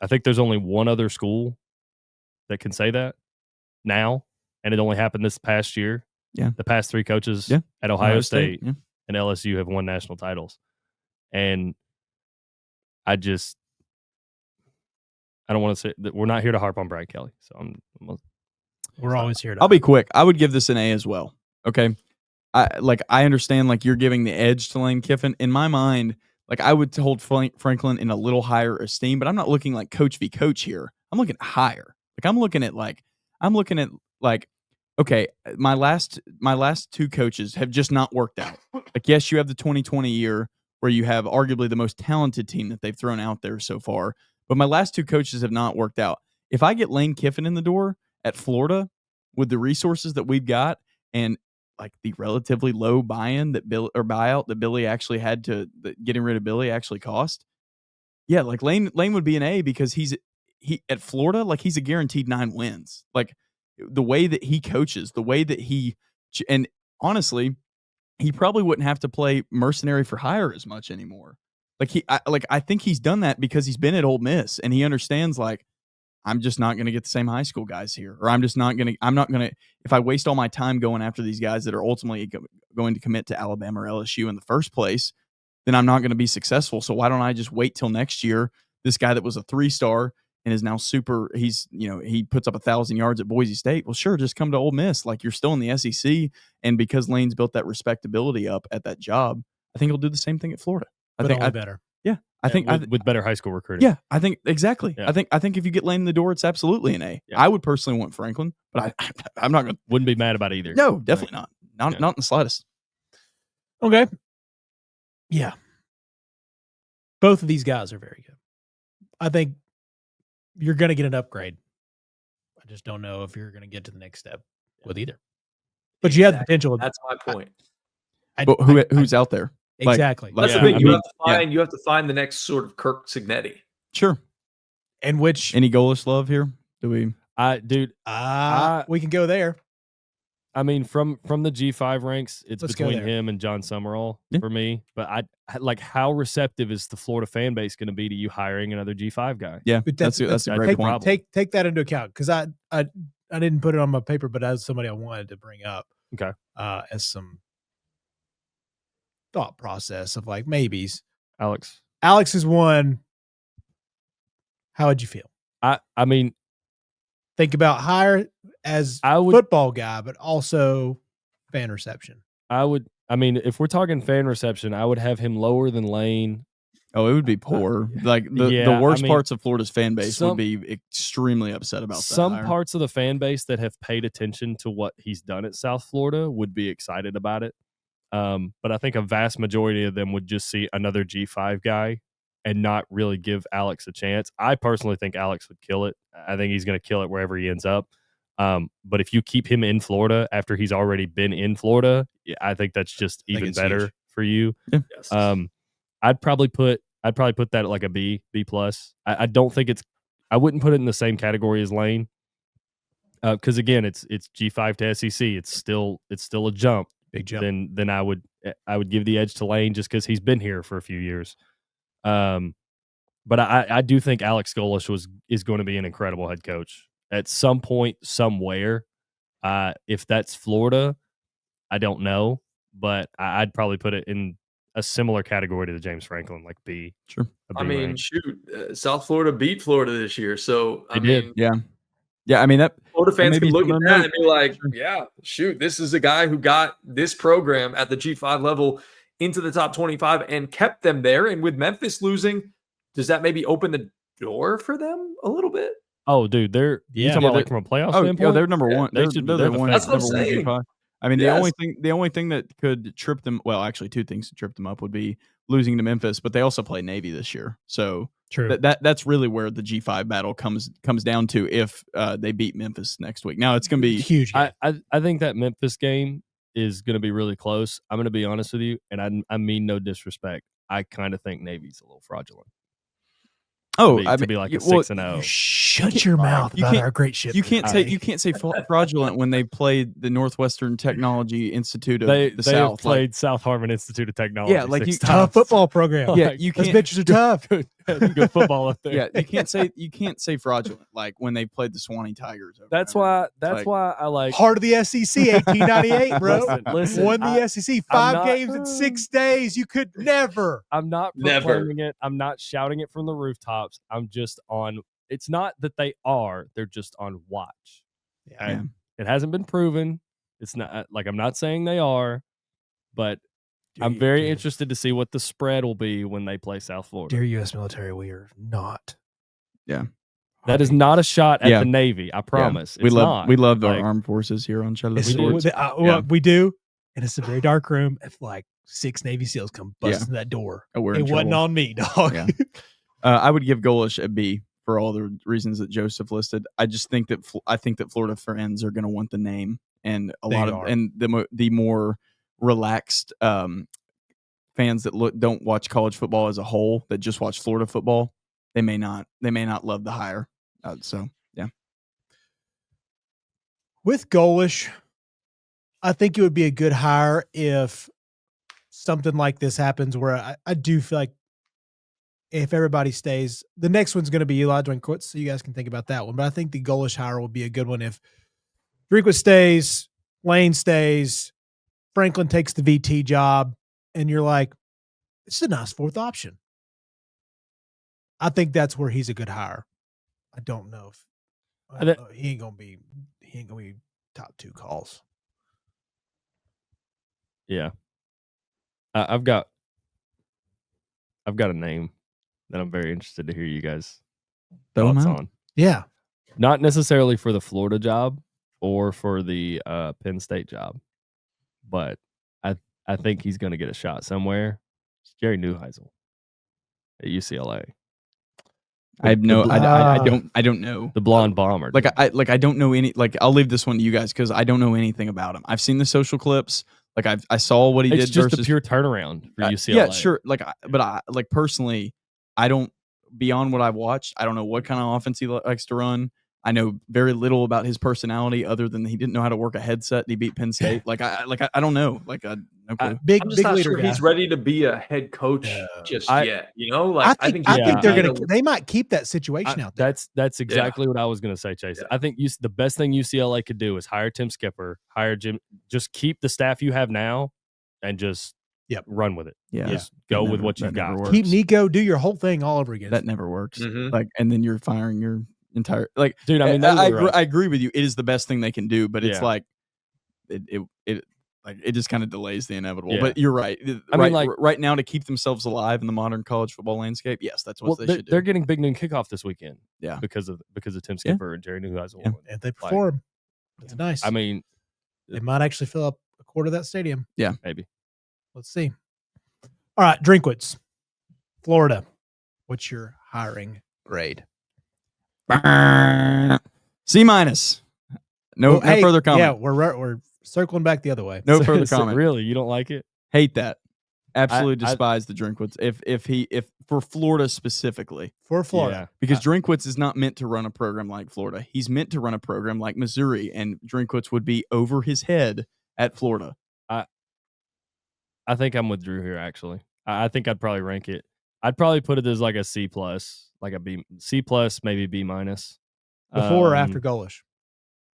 think there's only one other school that can say that now. And it only happened this past year. Yeah. The past three coaches at Ohio State and LSU have won national titles. And I don't want to say that we're not here to harp on Brian Kelly. So we're always here to I'll be quick. I would give this an A as well. Okay. I understand you're giving the edge to Lane Kiffin. In my mind, I would hold Franklin in a little higher esteem, but I'm not looking like coach v coach here. I'm looking higher. I'm looking at okay, my last two coaches have just not worked out. Yes, you have the 2020 year where you have arguably the most talented team that they've thrown out there so far, but my last two coaches have not worked out. If I get Lane Kiffin in the door at Florida with the resources that we've got and the relatively low buy-in buyout that Billy actually had to getting rid of Billy actually cost. Yeah, Lane would be an A because he at Florida, he's a guaranteed 9 wins. The way that he coaches, the way that and honestly, he probably wouldn't have to play mercenary for hire as much anymore. I think he's done that because he's been at Ole Miss and he understands I'm just not going to get the same high school guys here, or I'm not going to, if I waste all my time going after these guys that are ultimately going to commit to Alabama or LSU in the first place, then I'm not going to be successful. So why don't I just wait till next year? This guy that was a 3-star and is now he puts up 1,000 yards at Boise State. Well, sure, just come to Ole Miss. You're still in the SEC. And because Lane's built that respectability up at that job, I think he'll do the same thing at Florida. I think better. Yeah. I think with better high school recruiting. Yeah, I think exactly. Yeah. I think if you get Lane in the door, it's absolutely an A. Yeah. I would personally want Franklin, but I'm not going to. Wouldn't be mad about either. No, definitely not. Not in the slightest. Okay. Yeah. Both of these guys are very good. I think you're going to get an upgrade. I just don't know if you're going to get to the next step with either. But you have the potential. That's my point. Who's out there? Exactly. That's the thing. You have to find the next sort of Kirk Cignetti. Sure. And which any Golish love here? Do we? We can go there. I mean, from the G5 ranks, it's Let's between him and John Summerall for me. But I like, how receptive is the Florida fan base going to be to you hiring another G5 guy? Yeah, that's a great point. Take that into account, because I didn't put it on my paper, but as somebody I wanted to bring up, okay, as some thought process of like maybes. Alex is one. How would you feel? I mean, think about hire as football guy, but also fan reception. I mean, if we're talking fan reception, I would have him lower than Lane. Oh, it would be poor. Like the worst parts of Florida's fan base would be extremely upset about that. Some parts of the fan base that have paid attention to what he's done at South Florida would be excited about it. But I think a vast majority of them would just see another G5 guy and not really give Alex a chance. I personally think Alex would kill it. I think he's going to kill it wherever he ends up. But if you keep him in Florida after he's already been in Florida, I think that's just even better for you. Yeah. Yes. I'd probably put that at like a B plus. I don't think I wouldn't put it in the same category as Lane. Because again, it's G5 to SEC. It's still a jump. Big jump. Then I would give the edge to Lane just because he's been here for a few years. But I do think Alex Golish is going to be an incredible head coach at some point, somewhere. If that's Florida, I don't know, but I'd probably put it in a similar category to the James Franklin, like B. Sure. B I mean, South Florida beat Florida this year, so they did. Yeah, I mean, that Florida fans can look at that and be like, yeah, shoot, this is a guy who got this program at the G5 level into the top 25 and kept them there. And with Memphis losing, does that maybe open the door for them a little bit? Oh, dude, they're talking about like from a playoff standpoint. Oh, they're number one. They're one. That's what I'm saying. G5. I mean, the only thing that could trip them, well, actually, two things to trip them up would be losing to Memphis, but they also play Navy this year, so true. That's really where the G5 battle comes down to if they beat Memphis next week. Now it's going to be huge. I think that Memphis game is going to be really close. I'm going to be honest with you, and I mean no disrespect. I kind of think Navy's a little fraudulent. To be like a 6-0. Shut your mouth about our great ship. You can't say fraudulent when they played the Northwestern Technology Institute of the South. They played South Harmon Institute of Technology. Yeah, like tough football program. Yeah, you can't. Those bitches are tough. Good football up there. Yeah, you can't say fraudulent like when they played the Swanee Tigers. That's why I like heart of the SEC 1898, bro. Listen, won the SEC 5 games in 6 days. You could never. I'm not proclaiming it. I'm not shouting it from the rooftops. I'm just on. It's not that they are. They're just on watch. Yeah. It hasn't been proven. It's not like I'm not saying they are, but I'm very interested to see what the spread will be when they play South Florida. Dear U.S. military, we are not. Yeah. That is not a shot at the Navy. I promise. Yeah. We love our armed forces here on Chatt It Up Sports. We do, and it's a very dark room. If like 6 Navy SEALs come busting that door, it wasn't on me, dog. Yeah. I would give Golish a B for all the reasons that Joseph listed. I just think that Florida fans are going to want the name, and the more relaxed fans that don't watch college football as a whole, that just watch Florida football, they may not love the hire. So yeah. With Golish, I think it would be a good hire if something like this happens, where I do feel like if everybody stays, the next one's going to be Eli Drinkwitz, so you guys can think about that one. But I think the Golish hire will be a good one if Drinkwitz stays, Lane stays, Franklin takes the VT job, and you're like, it's a nice 4th option. I think that's where he's a good hire. I don't know if he ain't gonna be top 2 calls. Yeah, I've got a name that I'm very interested to hear you guys thoughts on. Yeah, not necessarily for the Florida job or for the Penn State job, but I think he's going to get a shot somewhere. It's Jerry Neuheisel at UCLA. I don't know the blonde bomber. I don't know any. Like, I'll leave this one to you guys because I don't know anything about him. I've seen the social clips. Like I saw what he It's did just versus a pure turnaround for UCLA. yeah, sure. But I like personally, I don't beyond what I've watched. I don't know what kind of offense he likes to run. I know very little about his personality other than he didn't know how to work a headset and he beat Penn State. I don't know. No clue. I'm just not sure he's ready to be a head coach just yet. You know, like I think they might keep that situation out there. That's exactly what I was going to say, Chase. I think the best thing UCLA could do is hire Tim Skipper, hire Jim, just keep the staff you have now, and just run with it. Yeah, just go with what you've got. Keep Nico, do your whole thing all over again. That never works. Like, and then you're firing your entire dude. I mean, I agree with you. It is the best thing they can do, but it's like it just kind of delays the inevitable. But you're right. I mean, like right now to keep themselves alive in the modern college football landscape, yes, that's what they should do. They're getting Big Noon Kickoff this weekend. Yeah, because of Tim Skipper and Jerry Neuheisel. Yeah. And they perform. It's nice. I mean, they might actually fill up a quarter of that stadium. Yeah, maybe. Let's see. All right, Drinkwitz, Florida. What's your hiring grade? C-. No further comment. Yeah, we're circling back the other way. No further comment. Really, you don't like it? Hate that. Absolutely despise the Drinkwitz. If for Florida specifically, because Drinkwitz is not meant to run a program like Florida. He's meant to run a program like Missouri, and Drinkwitz would be over his head at Florida. I think I'm with Drew here. Actually, I think I'd probably rank it. I'd probably put it as like a C+, like a B, C+, maybe B-. Before or after Golish?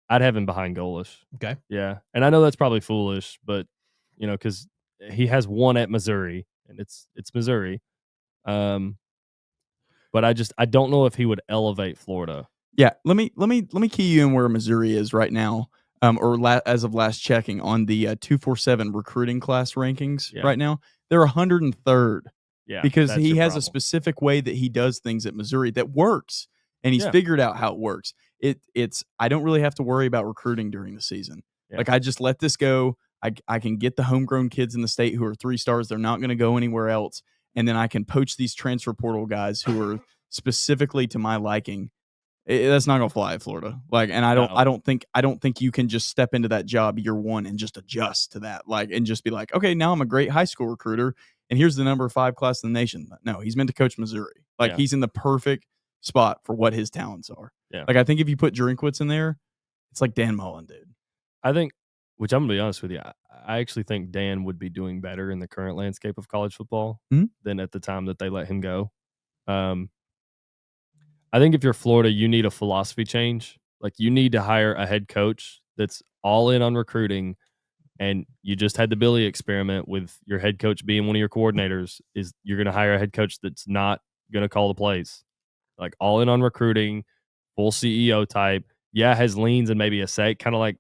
I'd have him behind Golish. Okay. Yeah, and I know that's probably foolish, but because he has one at Missouri, and it's Missouri. But I don't know if he would elevate Florida. Yeah, let me key you in where Missouri is right now, as of last checking on the 247 recruiting class rankings. Right now, they're 103rd. Yeah, because he has a specific way that he does things at Missouri that works, and he's figured out how it works. It's I don't really have to worry about recruiting during the season. Like I just let this go. I can get the homegrown kids in the state who are 3 stars. They're not going to go anywhere else, and then I can poach these transfer portal guys who are specifically to my liking. That's not gonna fly at Florida. Like, and I don't think you can just step into that job year one and just adjust to that. Like, and just be like, okay, now I'm a great high school recruiter, and here's the number 5 class in the nation. No, he's meant to coach Missouri. Like, he's in the perfect spot for what his talents are. Yeah. Like, I think if you put Drinkwitz in there, it's like Dan Mullen, dude. I think, which I'm gonna be honest with you, I actually think Dan would be doing better in the current landscape of college football than at the time that they let him go. I think if you're Florida, you need a philosophy change. Like, you need to hire a head coach that's all in on recruiting, and you just had the Billy experiment with your head coach being one of your coordinators. Is you're going to hire a head coach that's not going to call the plays, like all in on recruiting, full CEO type. Yeah, has leans and maybe a say, kind of like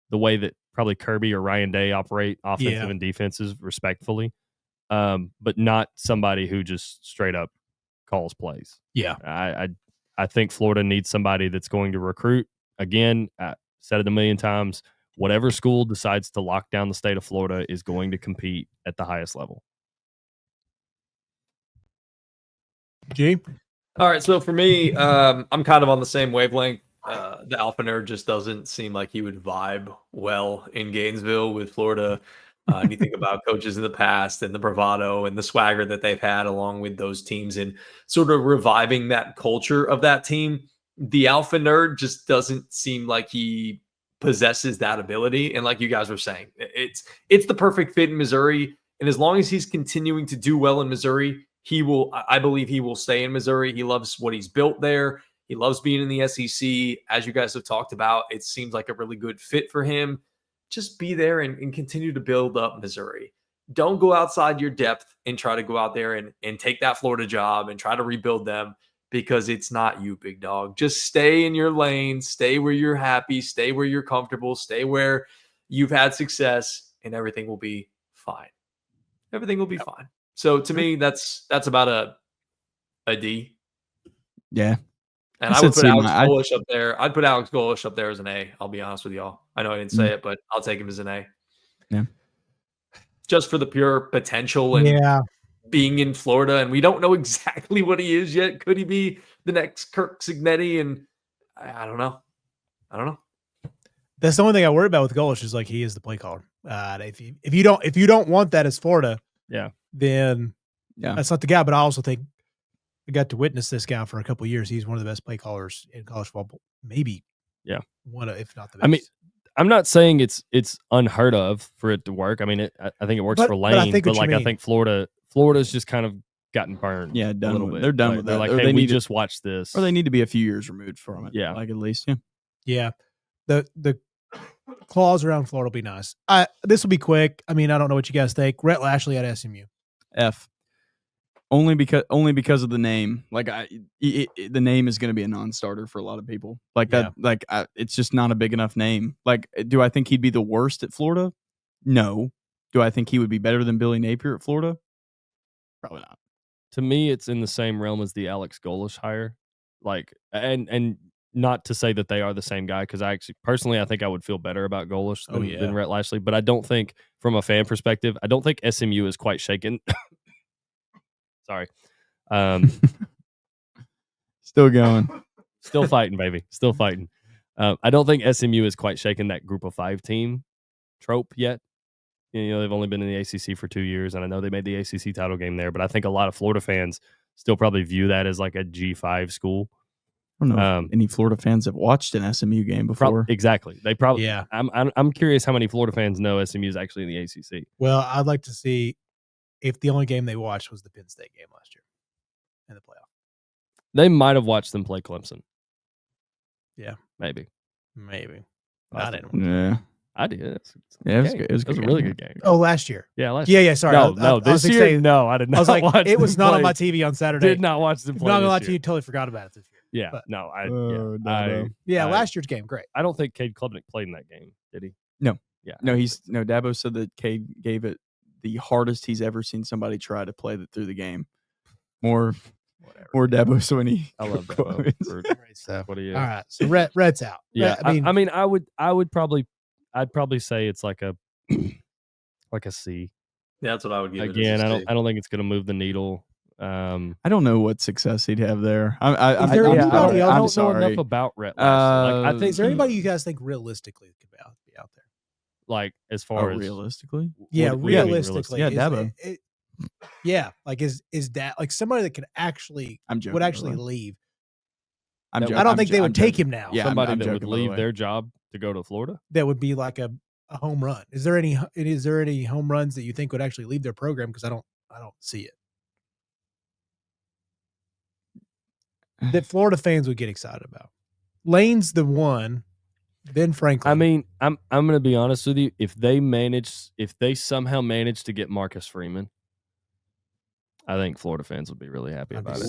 the way that probably Kirby or Ryan Day operate offensive and defenses respectfully, but not somebody who just straight up calls plays. Yeah. I think Florida needs somebody that's going to recruit. Again, I said it a million times, whatever school decides to lock down the state of Florida is going to compete at the highest level. G? All right, so for me, I'm kind of on the same wavelength. The Alpha Nerd just doesn't seem like he would vibe well in Gainesville with Florida. And you think about coaches in the past and the bravado and the swagger that they've had along with those teams and sort of reviving that culture of that team. The Alpha Nerd just doesn't seem like he possesses that ability. And like you guys were saying, it's the perfect fit in Missouri. And as long as he's continuing to do well in Missouri, I believe he will stay in Missouri. He loves what he's built there. He loves being in the SEC. As you guys have talked about, it seems like a really good fit for him. Just be there and continue to build up Missouri. Don't go outside your depth and try to go out there and take that Florida job and try to rebuild them, because it's not you, big dog. Just stay in your lane, stay where you're happy, stay where you're comfortable, stay where you've had success, and everything will be fine. Everything will be fine. So to me, that's about a D. Yeah. And I would put Alex Golish up there. I'd put Alex Golish up there as an A. I'll be honest with y'all. I know I didn't say it, but I'll take him as an A. Yeah. Just for the pure potential and being in Florida. And we don't know exactly what he is yet. Could he be the next Kirk Cignetti? And I don't know. That's the only thing I worry about with Golish is like he is the play caller. If you don't want that as Florida, then that's not the guy. But I also think I got to witness this guy for a couple of years. He's one of the best play callers in college football, maybe. One of, if not the best. I mean, I'm not saying it's unheard of for it to work. I mean, I think it works for Lane, but I think Florida's just kind of gotten burned. Yeah, a done little with. bit. They're done with that. They're like, Or hey, they we need just watched this, or they need to be a few years removed from it. Yeah, like at least. Yeah. The clause around Florida will be nice. This will be quick. I mean, I don't know what you guys think. Rhett Lashley at SMU. F. Only because of the name. Like the name is going to be a non-starter for a lot of people. Like that. Like it's just not a big enough name. Like, do I think he'd be the worst at Florida? No. Do I think he would be better than Billy Napier at Florida? Probably not. To me, it's in the same realm as the Alex Golesh hire. Like, and not to say that they are the same guy, because I think I would feel better about Golesh than Rhett Lashley. But I don't think, from a fan perspective, I don't think SMU is quite shaken. Sorry. Still going. Still fighting, baby. Still fighting. I don't think SMU is quite shaken that group of 5 team trope yet. You know, they've only been in the ACC for 2 years, and I know they made the ACC title game there, but I think a lot of Florida fans still probably view that as like a G5 school. I don't know if any Florida fans have watched an SMU game before. Exactly. They probably. Yeah. I'm curious how many Florida fans know SMU is actually in the ACC. Well, I'd like to see if the only game they watched was the Penn State game last year in the playoff. They might have watched them play Clemson. Yeah. Maybe. I didn't. Yeah. I did. Yeah, it was good. It was a really good game. Oh, last year. Yeah, last year. Yeah, sorry. No, this year, no, I did not. I was like, watch it was them not play. on my TV on Saturday. Did not watch them play. Not gonna lie to you, totally forgot about it this year. Yeah, but, last year's game, great. I don't think Cade Klubnik played in that game, did he? No. Yeah. No, Dabo said that Cade gave it the hardest he's ever seen somebody try to play through the game. More Dabo Swinney. I love Dabo. Great stuff. What do you? All right, so Red's out. Yeah, I'd probably say it's like a C. Yeah, that's what I would give it. Again, I don't think it's going to move the needle. I don't know what success he'd have there. I'm know enough about Rhett. Is there anybody you guys think realistically could be out there? Like as far as realistically? Yeah, realistically. Yeah, Dabo. Like is that like somebody that could actually would actually leave? I don't think they would take him now. Yeah, somebody that would leave their job to go to Florida. That would be like a home run. Is there any home runs that you think would actually leave their program? Because I don't see it. That Florida fans would get excited about. Lane's the one. Ben Franklin. I mean, I'm going to be honest with you. If they somehow manage to get Marcus Freeman, I think Florida fans would be really happy about it.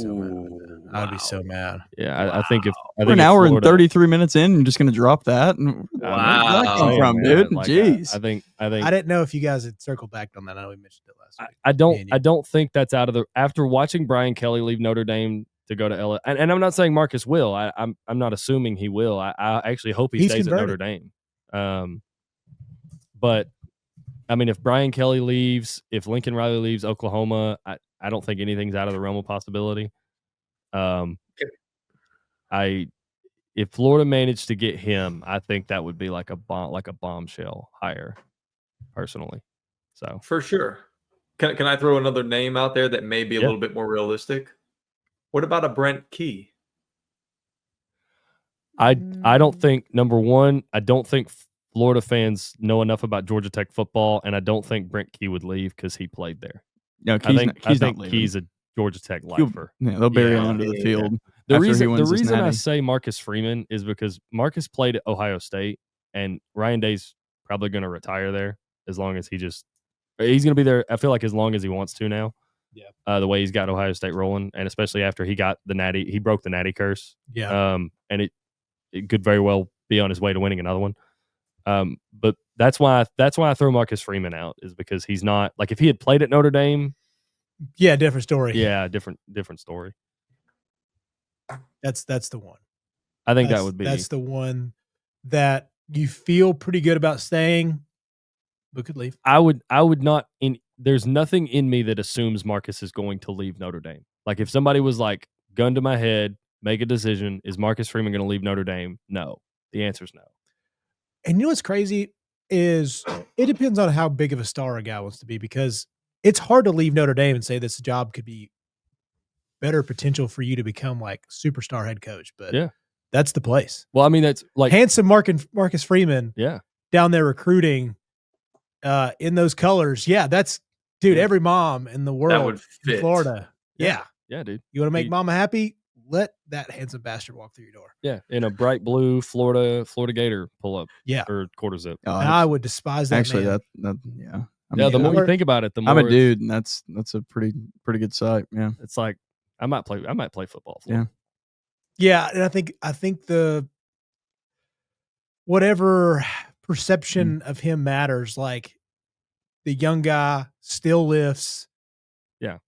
I'd be so mad. Yeah, I think we're an hour and 33 minutes in, you're just going to drop that. And wow, where'd that come from, dude? Like, jeez. I think I didn't know if you guys had circled back on that. I know we mentioned it last week. I don't think that's out of the. After watching Brian Kelly leave Notre Dame to go to LA, and I'm not saying Marcus will. I'm not assuming he will. I actually hope he stays converted. at Notre Dame. But I mean, if Brian Kelly leaves, if Lincoln Riley leaves Oklahoma, I don't think anything's out of the realm of possibility. If Florida managed to get him, I think that would be like a bombshell hire, personally. So for sure. Can I throw another name out there that may be a little bit more realistic? What about a Brent Key? I don't think, number one, I don't think Florida fans know enough about Georgia Tech football, and I don't think Brent Key would leave because he played there. No, I think Key's a Georgia Tech lifer. They'll bury him under the field. The reason I say Marcus Freeman is because Marcus played at Ohio State, and Ryan Day's probably going to retire there as long as he's going to be there. I feel like as long as he wants to now. Yeah. The way he's got Ohio State rolling, and especially after he broke the natty curse. Yeah. And it could very well be on his way to winning another one. But that's why I throw Marcus Freeman out, is because he's not, like, if he had played at Notre Dame. Yeah, different story. Yeah, different story. That's the one. I think that would be. That's the one that you feel pretty good about staying, but could leave. I would not. There's nothing in me that assumes Marcus is going to leave Notre Dame. Like, if somebody was like, gun to my head, make a decision, is Marcus Freeman going to leave Notre Dame? No. The answer is no. And you know what's crazy? is it depends on how big of a star a guy wants to be, because it's hard to leave Notre Dame and say this job could be better potential for you to become like superstar head coach. But Yeah. that's the place. Well, I mean, that's like handsome Marcus Freeman. Yeah. Down there recruiting in those colors. Yeah, that's dude, every mom in the world would fit. in Florida. Yeah. Yeah, dude. You want to make mama happy? Let that handsome bastard walk through your door. Yeah, in a bright blue Florida Gator pull up. Yeah. Or quarter zip. I would despise that. Actually, man. that yeah. I The more you think about it, the more I'm a dude, and that's a pretty good sight. Yeah. It's like I might play football. Yeah. Yeah, and I think the whatever perception of him matters, like the young guy still lifts. Yeah.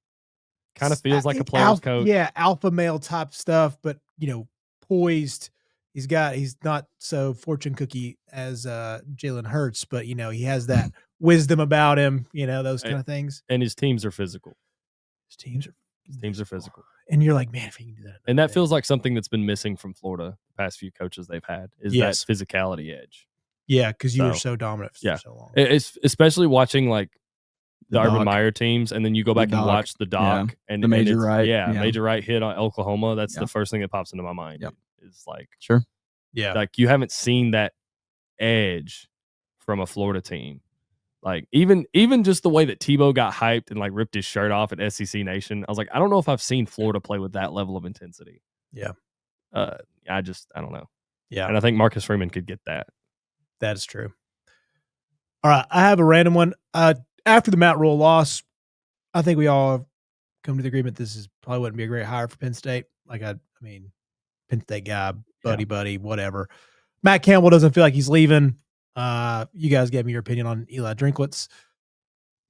Kind of feels like a player's coach. Yeah, alpha male type stuff, but poised. He's not so fortune cookie as Jalen Hurts, but he has that wisdom about him, those kind of things. And his teams are physical. His teams are physical. And you're like, man, if he can do that. And that feels like something that's been missing from Florida the past few coaches they've had is that physicality edge. Yeah, because you were so dominant for so long. It's especially watching like the Urban Meyer teams, and then you go back and watch the doc and the Major Right. Major Right hit on Oklahoma. That's the first thing that pops into my mind. Yep. It's like sure. Yeah. Like you haven't seen that edge from a Florida team. Like even just the way that Tebow got hyped and like ripped his shirt off at SEC Nation, I was like, I don't know if I've seen Florida play with that level of intensity. Yeah. I don't know. Yeah. And I think Marcus Freeman could get that. That is true. All right. I have a random one. After the Matt Rule loss, I think we all have come to the agreement this probably wouldn't be a great hire for Penn State. Like, I mean, Penn State guy, buddy, whatever. Matt Campbell doesn't feel like he's leaving. You guys gave me your opinion on Eli Drinkwitz.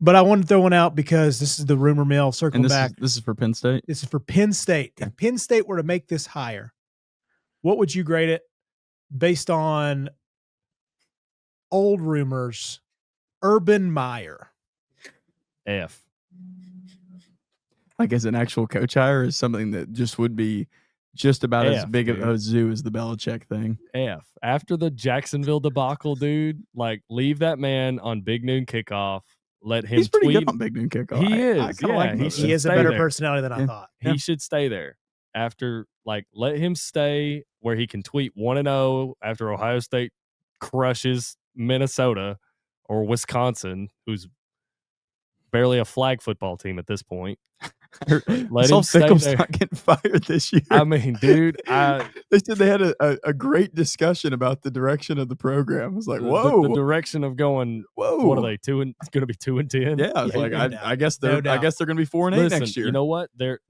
But I wanted to throw one out because this is the rumor mill circling back. This is for Penn State? This is for Penn State. Okay. If Penn State were to make this hire, what would you grade it based on old rumors? Urban Meyer. F. Like as an actual coach hire is something that just would be just about as big of a zoo as the Belichick thing. F. After the Jacksonville debacle, dude, like leave that man on Big Noon Kickoff. Let him He's pretty tweet. good on Big Noon Kickoff. He is. He is a better personality than I thought. He should stay there. After, like, let him stay where he can tweet 1-0 after Ohio State crushes Minnesota or Wisconsin, who's barely a flag football team at this point. Let him stay there. Not getting fired this year. I mean, dude, they said they had a great discussion about the direction of the program. I was like, whoa, the direction of going. Whoa, what are they? Going to be 2-10? Yeah, I was like, I guess they're going to be 4-8 next year. You know what? They're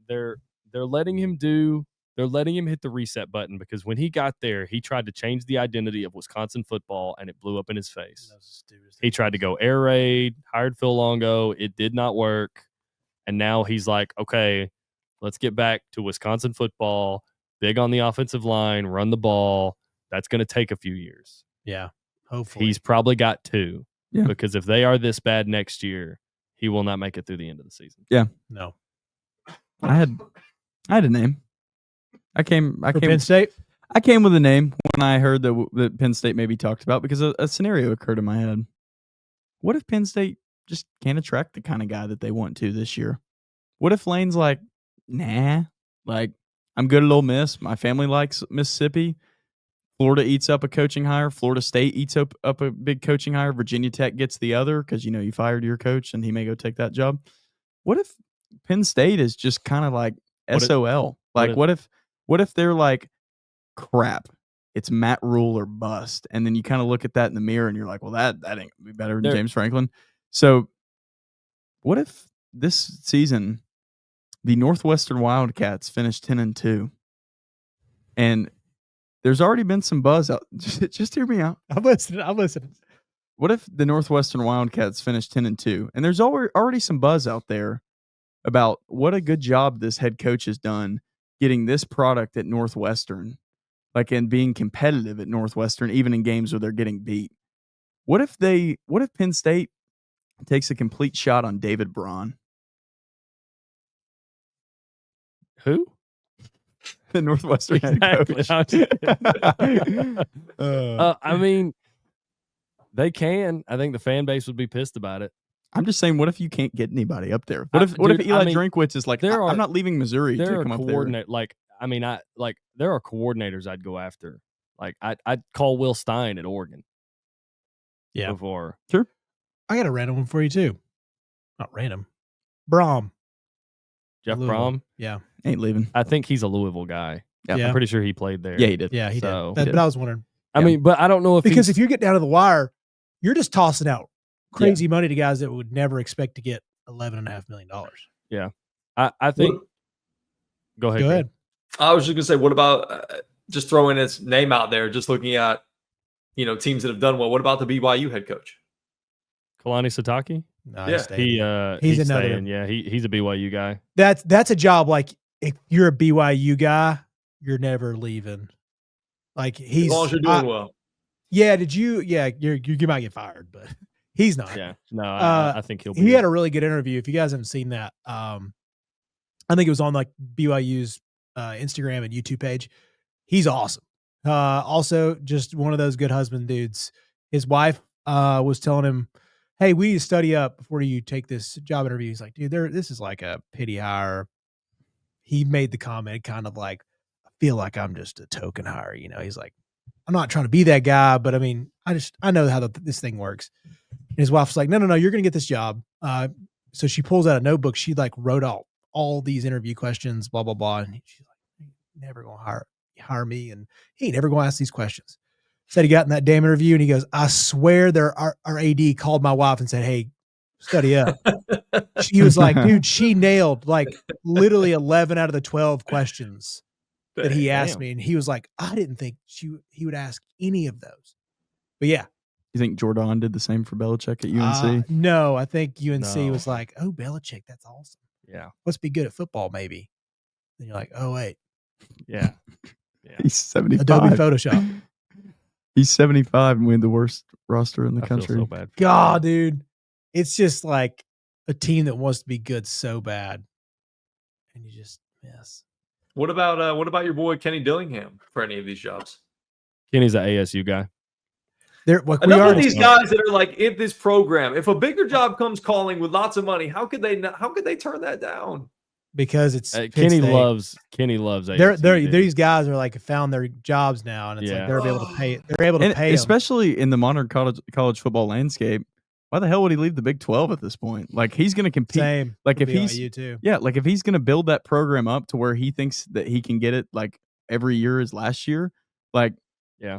letting him do. They're letting him hit the reset button because when he got there, he tried to change the identity of Wisconsin football, and it blew up in his face. He tried to go air raid, hired Phil Longo. It did not work. And now he's like, okay, let's get back to Wisconsin football, big on the offensive line, run the ball. That's going to take a few years. Yeah, hopefully. He's probably got 2. Yeah. Because if they are this bad next year, he will not make it through the end of the season. Yeah. No. I had a name. I came Penn State? I came with a name when I heard that Penn State maybe talked about because a scenario occurred in my head. What if Penn State just can't attract the kind of guy that they want to this year? What if Lane's like, nah, like I'm good at Ole Miss. My family likes Mississippi. Florida eats up a coaching hire. Florida State eats up a big coaching hire. Virginia Tech gets the other because, you fired your coach and he may go take that job. What if Penn State is just kind of like SOL? What if they're like, crap, it's Matt Rule or bust? And then you kind of look at that in the mirror and you're like, well, that ain't going to be better than James Franklin. So what if this season the Northwestern Wildcats finished 10-2 and there's already been some buzz out. Just hear me out. I'm listening. What if the Northwestern Wildcats finished 10-2 and there's already some buzz out there about what a good job this head coach has done getting this product at Northwestern, like, and being competitive at Northwestern, even in games where they're getting beat. What if Penn State takes a complete shot on David Braun? Who? The Northwestern head coach. I mean, They can. I think the fan base would be pissed about it. I'm just saying, what if you can't get anybody up there? What if Eli Drinkwitz is like, I'm not leaving Missouri to come up there? There are coordinators I'd go after. Like I'd call Will Stein at Oregon. Yeah. Before. Sure. I got a random one for you too. Not random. Brom. Jeff Louisville. Brom? Yeah. Ain't leaving. I think he's a Louisville guy. Yeah. I'm pretty sure he played there. Yeah, he did. Yeah, he So- did. But I was wondering. I mean, but I don't know if Because if you get down to the wire, you're just tossing out crazy money to guys that would never expect to get $11.5 million. Yeah. I think. Go ahead. Go ahead. I was just going to say, what about just throwing his name out there, just looking at, teams that have done well. What about the BYU head coach? Kalani Satake? No, He's another. staying. Yeah, he's a BYU guy. That's a job. Like if you're a BYU guy, you're never leaving. Like he's as long as you're doing well. Yeah. Did you? Yeah. You might get fired, but he's not. Yeah. No, I think he'll be. He had a really good interview. If you guys haven't seen that, I think it was on like BYU's Instagram and YouTube page. He's awesome. Also, just one of those good husband dudes. His wife was telling him, "Hey, we need to study up before you take this job interview." He's like, "Dude, this is like a pity hire." He made the comment kind of like, "I feel like I'm just a token hire." He's like, "I'm not trying to be that guy, but I mean, I know how this thing works." And his wife's like, "No, you're going to get this job." So she pulls out a notebook. She like wrote out all these interview questions, blah, blah, blah. And she's like, "Never going to hire me. And he ain't never going to ask these questions." Said he got in that damn interview and he goes, "I swear our AD called my wife and said, 'Hey, study up.'" She was like, "Dude, she nailed like literally 11 out of the 12 questions that he asked me." And he was like, "I didn't think he would ask any of those." But yeah. You think Jordan did the same for Belichick at UNC? No, I think UNC was like, "Oh, Belichick, that's awesome. Yeah. Must be good at football, maybe." Then you're like, "Oh, wait." Yeah. He's 75. Adobe Photoshop. He's 75 and we had the worst roster in the I country. feel so bad. God, dude. It's just like a team that wants to be good so bad. And you just miss. What about your boy Kenny Dillingham for any of these jobs? Kenny's an ASU guy. Enough of these guys that are like in this program. If a bigger job comes calling with lots of money, how could they turn that down? Because it's Kenny loves ASU. These guys are like found their jobs now, and it's like they're able to pay. They're able to pay, especially in the modern college football landscape. Why the hell would he leave the Big 12 at this point? Like he's going to compete. Same. Like if he's too. Yeah, like if he's going to build that program up to where he thinks that he can get it like every year as last year, like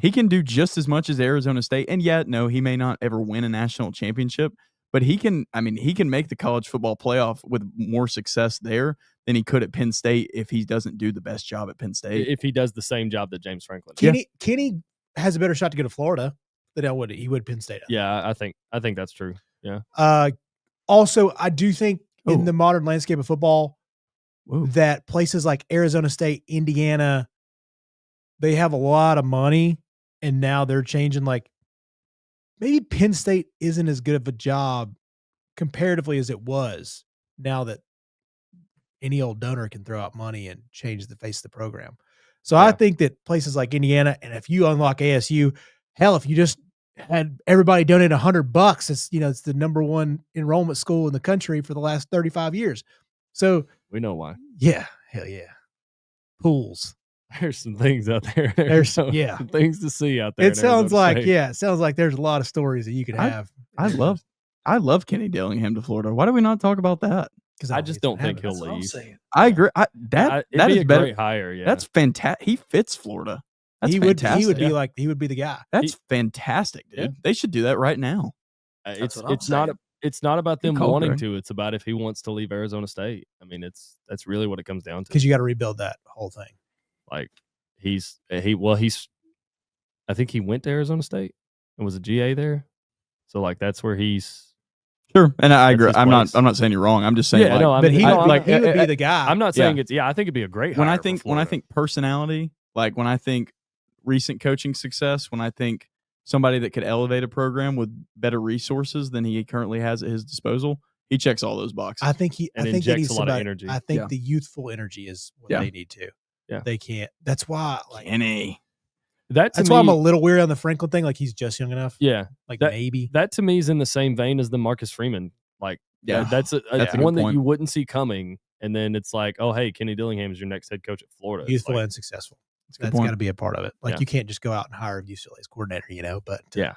he can do just as much as Arizona State. And yet, no, he may not ever win a national championship, but he can make the college football playoff with more success there than he could at Penn State if he doesn't do the best job at Penn State. If he does the same job that James Franklin did. Kenny has a better shot to go to Florida than he would Penn State. Yeah, I think that's true. Yeah. Also, I do think in the modern landscape of football that places like Arizona State, Indiana, they have a lot of money, and now they're changing. Like maybe Penn State isn't as good of a job comparatively as it was now that any old donor can throw out money and change the face of the program. So I think that places like Indiana, and if you unlock ASU, hell, if you just had everybody donate $100, it's the number one enrollment school in the country for the last 35 years. So we know why. Yeah. Hell yeah. Pools. There's some things out there. There's some things to see out there. It sounds like there's a lot of stories that you could have. I love Kenny Dillingham to Florida. Why do we not talk about that? Because I just don't think he'll leave. I agree. That is a better. Great hire. Yeah, that's fantastic. He fits Florida. That's fantastic. He would be the guy. That's fantastic, dude. Yeah. They should do that right now. It's not about them wanting to. It's about if he wants to leave Arizona State. I mean, that's really what it comes down to. Because you got to rebuild that whole thing. Like I think he went to Arizona State and was a GA there. So like that's where he's sure. And I agree. I'm not saying you're wrong. I'm just saying he would be the guy. I'm not saying I think it'd be a great hire. When I think personality, like when I think recent coaching success, when I think somebody that could elevate a program with better resources than he currently has at his disposal, he checks all those boxes. I think he injects a lot of energy. I think the youthful energy is what they need to. Yeah. They can't. That's why Kenny. That's why I'm a little weird on the Franklin thing. Like he's just young enough. Yeah. Like That- maybe. That to me is in the same vein as the Marcus Freeman. Like, that's a good one that point. you wouldn't see coming. And then it's like, oh, hey, Kenny Dillingham is your next head coach at Florida. It's Youthful like, and successful. a good That's point. got to be a part of it. Like Yeah. you can't just go out and hire UCLA's coordinator, but yeah.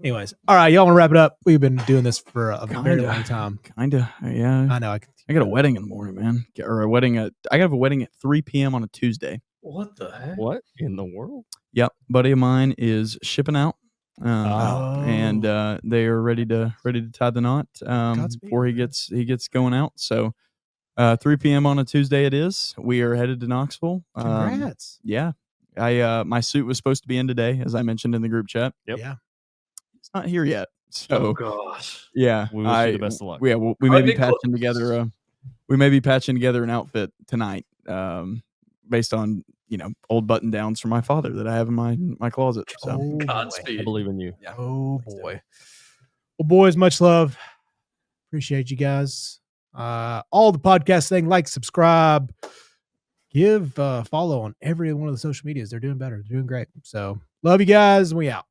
anyways, all right, y'all want to wrap it up? We've been doing this for a very Kinda. long time. Kinda, yeah. I know. I got a wedding in the morning, man. Or a wedding I got a wedding at 3 p.m. on a Tuesday. What the heck? What in the world? Yep, buddy of mine is shipping out, Oh. and they are ready to tie the knot Godspeed, before he man. gets going out. So 3 p.m. on a Tuesday it is. We are headed to Knoxville. Congrats. Yeah, my suit was supposed to be in today, as I mentioned in the group chat. Yep. Yeah. It's not here yet. So Oh gosh. yeah, We wish you the best of luck. Yeah, we may Are be they close? patching together. We may be patching together an outfit tonight, based on old button downs from my father that I have in my closet. So Oh, boy. Godspeed. I believe in you. yeah. Oh boy. Well, boys, much love. Appreciate you guys. All the podcast thing, like, subscribe, give follow on every one of the social medias. They're doing better. They're doing great. So love you guys. We out.